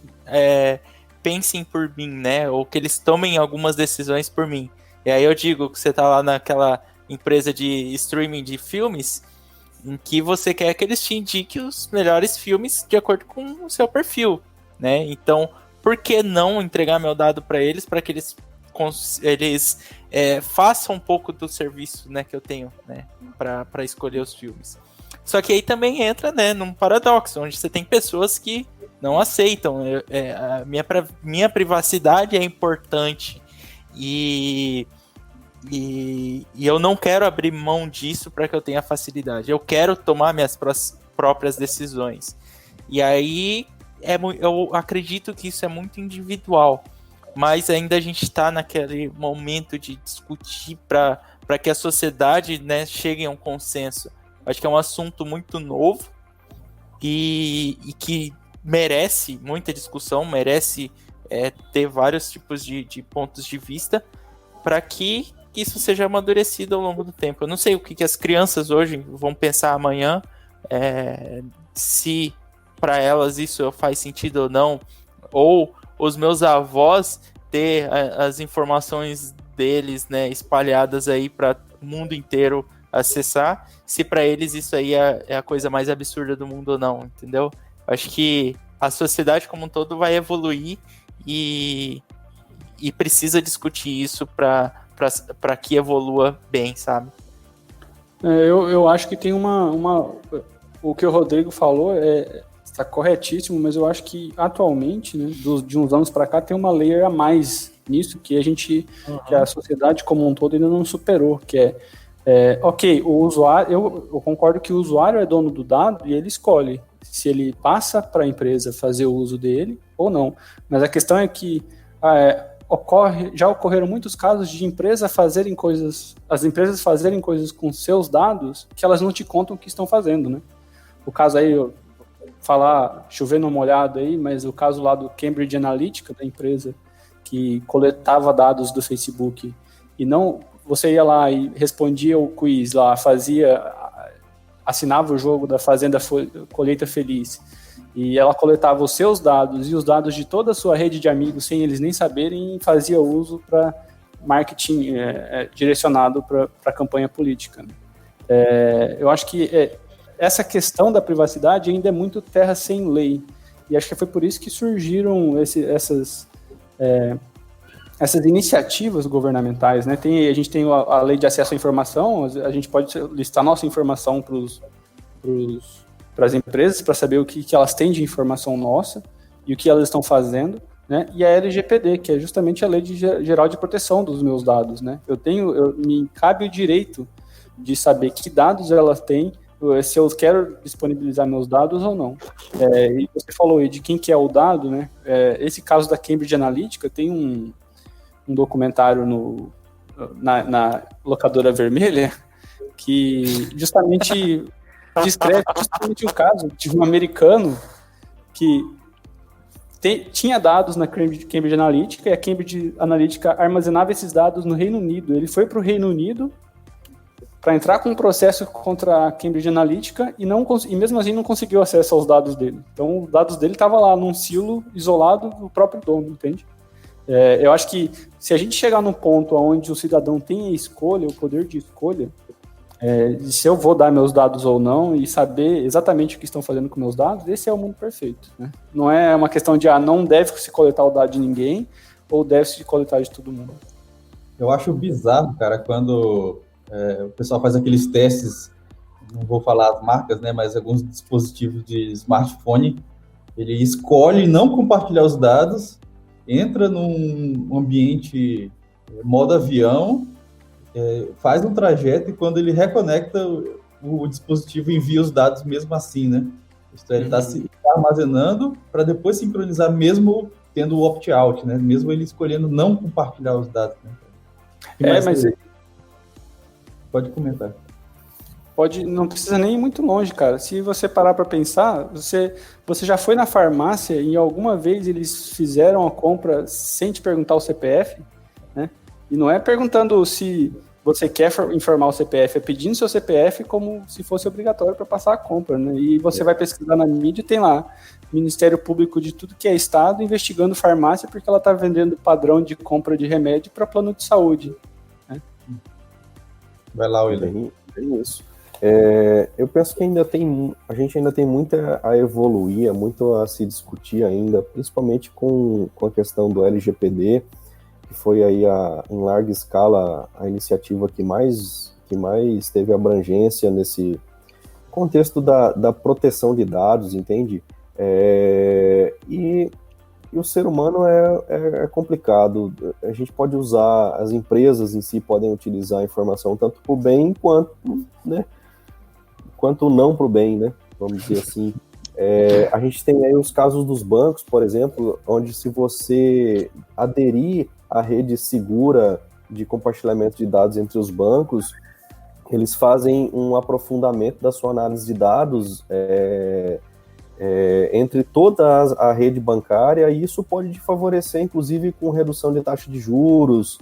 pensem por mim, né? Ou que eles tomem algumas decisões por mim. E aí eu digo que você tá lá naquela empresa de streaming de filmes, em que você quer que eles te indiquem os melhores filmes de acordo com o seu perfil, né? Então, por que não entregar meu dado para eles, para que eles façam um pouco do serviço, né, que eu tenho, né, para escolher os filmes. Só que aí também entra, né, num paradoxo, onde você tem pessoas que não aceitam. A minha privacidade é importante e eu não quero abrir mão disso para que eu tenha facilidade. Eu quero tomar minhas próprias decisões. E aí eu acredito que isso é muito individual. Mas ainda a gente está naquele momento de discutir para que a sociedade, né, chegue a um consenso. Acho que é um assunto muito novo e que merece muita discussão, merece ter vários tipos de pontos de vista para que isso seja amadurecido ao longo do tempo. Eu não sei o que as crianças hoje vão pensar amanhã, se para elas isso faz sentido ou não, ou os meus avós ter as informações deles, né, espalhadas aí para o mundo inteiro acessar, se para eles isso aí é a coisa mais absurda do mundo ou não, entendeu? Acho que a sociedade como um todo vai evoluir e precisa discutir isso para que evolua bem, sabe? Eu acho que tem o que o Rodrigo falou está corretíssimo, mas eu acho que atualmente, né, de uns anos para cá, tem uma layer a mais nisso que que a sociedade como um todo ainda não superou, que ok, o usuário, eu concordo que o usuário é dono do dado e ele escolhe se ele passa para a empresa fazer o uso dele ou não, mas a questão é que já ocorreram muitos casos de as empresas fazerem coisas com seus dados que elas não te contam o que estão fazendo, né? O caso aí, falar, chover no molhado aí, mas o caso lá do Cambridge Analytica, da empresa que coletava dados do Facebook e não, você ia lá e respondia o quiz lá, assinava o jogo da Fazenda Colheita Feliz e ela coletava os seus dados e os dados de toda a sua rede de amigos sem eles nem saberem e fazia uso para marketing direcionado para a campanha política, né? Eu acho que essa questão da privacidade ainda é muito terra sem lei. E acho que foi por isso que surgiram essas iniciativas governamentais, né? A gente tem a lei de acesso à informação, a gente pode listar nossa informação para as empresas, para saber o que elas têm de informação nossa e o que elas estão fazendo, né? E a LGPD, que é justamente a Lei Geral de Proteção dos meus dados, né? Me cabe o direito de saber que dados elas têm, se eu quero disponibilizar meus dados ou não. E você falou aí de quem que é o dado, né? Esse caso da Cambridge Analytica tem um documentário na locadora vermelha que justamente descreve justamente o caso de um americano que tinha dados na Cambridge Analytica e a Cambridge Analytica armazenava esses dados no Reino Unido. Ele foi para o Reino Unido para entrar com um processo contra a Cambridge Analytica e mesmo assim não conseguiu acesso aos dados dele. Então, os dados dele estavam lá num silo isolado do próprio dono, entende? Eu acho que se a gente chegar num ponto onde o cidadão tem a escolha, o poder de escolha, de se eu vou dar meus dados ou não e saber exatamente o que estão fazendo com meus dados, esse é o mundo perfeito, né? Não é uma questão de não deve se coletar o dado de ninguém ou deve se coletar de todo mundo. Eu acho bizarro, cara, quando o pessoal faz aqueles testes, não vou falar as marcas, né, mas alguns dispositivos de smartphone, ele escolhe não compartilhar os dados, entra num ambiente modo avião, faz um trajeto e quando ele reconecta, o dispositivo envia os dados mesmo assim, né? Então, ele está armazenando para depois sincronizar mesmo tendo o opt-out, né? Mesmo ele escolhendo não compartilhar os dados. Né? Mas pode comentar. não precisa nem ir muito longe, cara. Se você parar para pensar, você já foi na farmácia e alguma vez eles fizeram a compra sem te perguntar o CPF, né? E não é perguntando se você quer informar o CPF, é pedindo seu CPF como se fosse obrigatório para passar a compra, né? E você vai pesquisar na mídia e tem lá Ministério Público de tudo que é estado investigando farmácia porque ela está vendendo padrão de compra de remédio para plano de saúde. Né? Vai lá, William. Bem isso. Eu penso que a gente ainda tem muito a evoluir, muito a se discutir ainda, principalmente com a questão do LGPD, que foi aí em larga escala a iniciativa que mais teve abrangência nesse contexto da proteção de dados, entende? E o ser humano é complicado. A gente pode usar, as empresas em si podem utilizar a informação tanto para o bem quanto não para o bem, né? Vamos dizer assim. A gente tem aí os casos dos bancos, por exemplo, onde se você aderir à rede segura de compartilhamento de dados entre os bancos, eles fazem um aprofundamento da sua análise de dados entre toda a rede bancária, e isso pode te favorecer, inclusive, com redução de taxa de juros,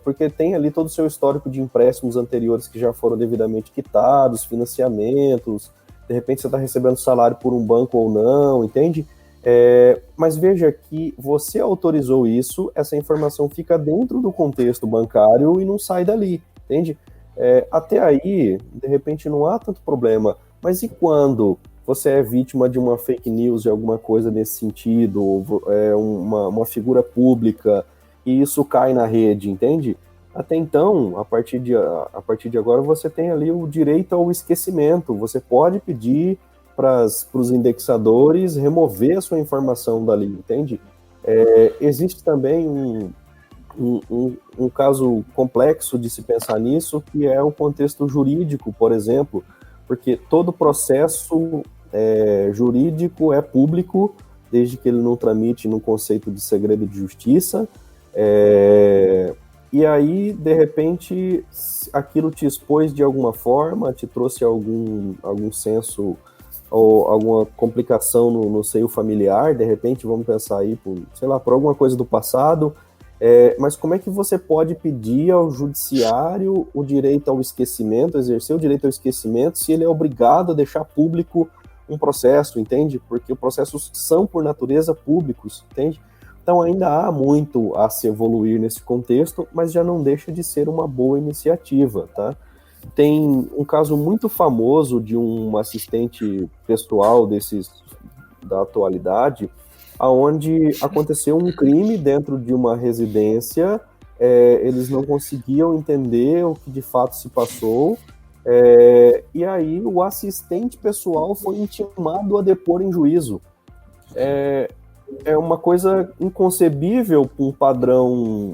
porque tem ali todo o seu histórico de empréstimos anteriores que já foram devidamente quitados, financiamentos, de repente você está recebendo salário por um banco ou não, entende? Mas veja que você autorizou isso, essa informação fica dentro do contexto bancário e não sai dali, entende? Até aí, de repente, não há tanto problema, mas e quando você é vítima de uma fake news, de alguma coisa nesse sentido, uma figura pública, e isso cai na rede, entende? Até então, a partir de agora, você tem ali o direito ao esquecimento. Você pode pedir para os indexadores remover a sua informação dali, entende? Existe também um caso complexo de se pensar nisso, que é o contexto jurídico, por exemplo, porque todo processo jurídico é público, desde que ele não tramite no conceito de segredo de justiça, e aí, de repente, aquilo te expôs de alguma forma, te trouxe algum senso ou alguma complicação no seio familiar, de repente, vamos pensar aí, por alguma coisa do passado, mas como é que você pode pedir ao judiciário o direito ao esquecimento, exercer o direito ao esquecimento, se ele é obrigado a deixar público um processo, entende? Porque os processos são, por natureza, públicos, entende? Então ainda há muito a se evoluir nesse contexto, mas já não deixa de ser uma boa iniciativa, tá? Tem um caso muito famoso de um assistente pessoal da atualidade, onde aconteceu um crime dentro de uma residência, eles não conseguiam entender o que de fato se passou, e aí o assistente pessoal foi intimado a depor em juízo. É uma coisa inconcebível para um padrão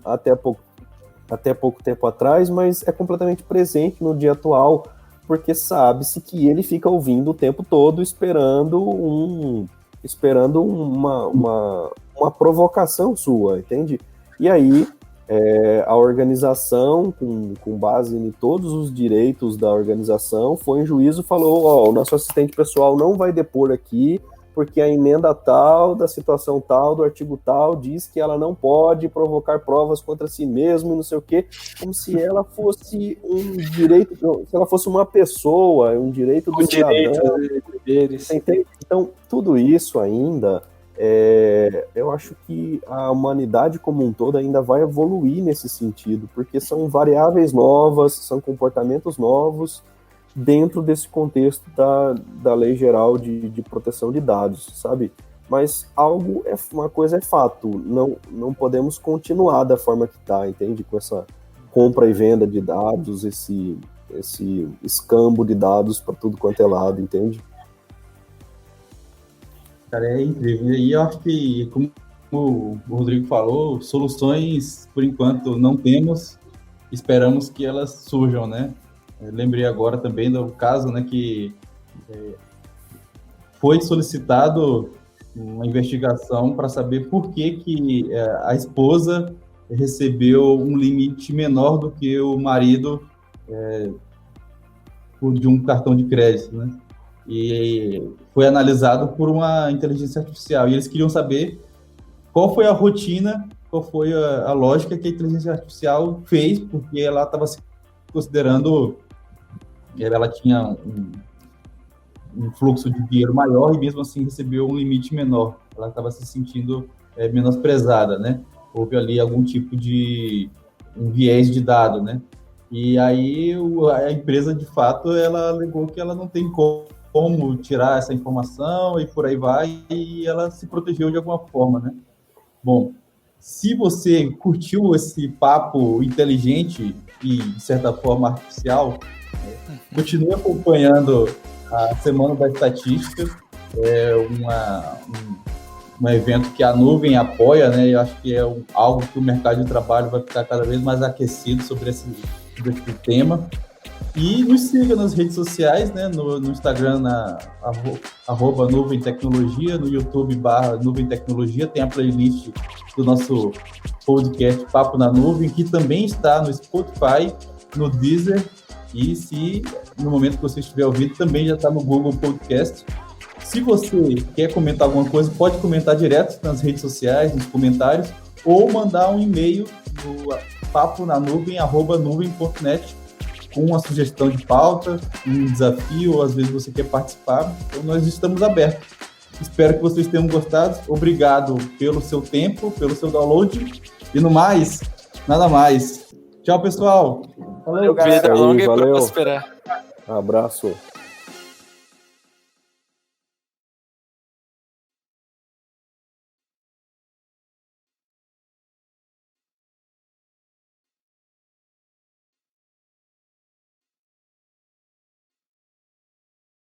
até pouco tempo atrás, mas é completamente presente no dia atual, porque sabe-se que ele fica ouvindo o tempo todo esperando uma provocação sua, entende? E aí a organização, com base em todos os direitos da organização, foi em juízo e falou, o nosso assistente pessoal não vai depor aqui, porque a emenda tal, da situação tal, do artigo tal, diz que ela não pode provocar provas contra si mesmo e não sei o quê, como se ela fosse um direito, se ela fosse uma pessoa, um direito do cidadão. Então, tudo isso ainda, eu acho que a humanidade como um todo ainda vai evoluir nesse sentido, porque são variáveis novas, são comportamentos novos, dentro desse contexto da Lei Geral de Proteção de Dados, sabe? Mas uma coisa é fato, não podemos continuar da forma que está, entende? Com essa compra e venda de dados, esse escambo de dados para tudo quanto é lado, entende? Cara, é incrível. E eu acho que, como o Rodrigo falou, soluções, por enquanto, não temos, esperamos que elas surjam, né? Eu lembrei agora também do caso, né, que foi solicitado uma investigação para saber por que a esposa recebeu um limite menor do que o marido de um cartão de crédito, né? E foi analisado por uma inteligência artificial. E eles queriam saber qual foi a rotina, qual foi a lógica que a inteligência artificial fez, porque ela estava se considerando, ela tinha um fluxo de dinheiro maior e mesmo assim recebeu um limite menor. Ela estava se sentindo menosprezada, né? Houve ali algum tipo de um viés de dado, né? E aí a empresa, de fato, ela alegou que ela não tem como tirar essa informação e por aí vai, e ela se protegeu de alguma forma, né? Bom, se você curtiu esse papo inteligente e, de certa forma, artificial, continue acompanhando a Semana da Estatística, um evento que a Nuvem apoia, né? Eu acho que é algo que o mercado de trabalho vai ficar cada vez mais aquecido sobre esse tema. E nos siga nas redes sociais, né? No Instagram, @Nuvem Tecnologia, no YouTube /Nuvem Tecnologia, tem a playlist do nosso podcast Papo na Nuvem, que também está no Spotify, no Deezer, e se no momento que você estiver ouvindo, também já está no Google Podcast. Se você quer comentar alguma coisa, pode comentar direto nas redes sociais, nos comentários, ou mandar um e-mail no paponanuvem@nuvem.net com uma sugestão de pauta, um desafio, ou às vezes você quer participar. Então nós estamos abertos. Espero que vocês tenham gostado. Obrigado pelo seu tempo, pelo seu download. E no mais, nada mais. Tchau, pessoal. Valeu, vida longa e valeu. próspera. Abraço.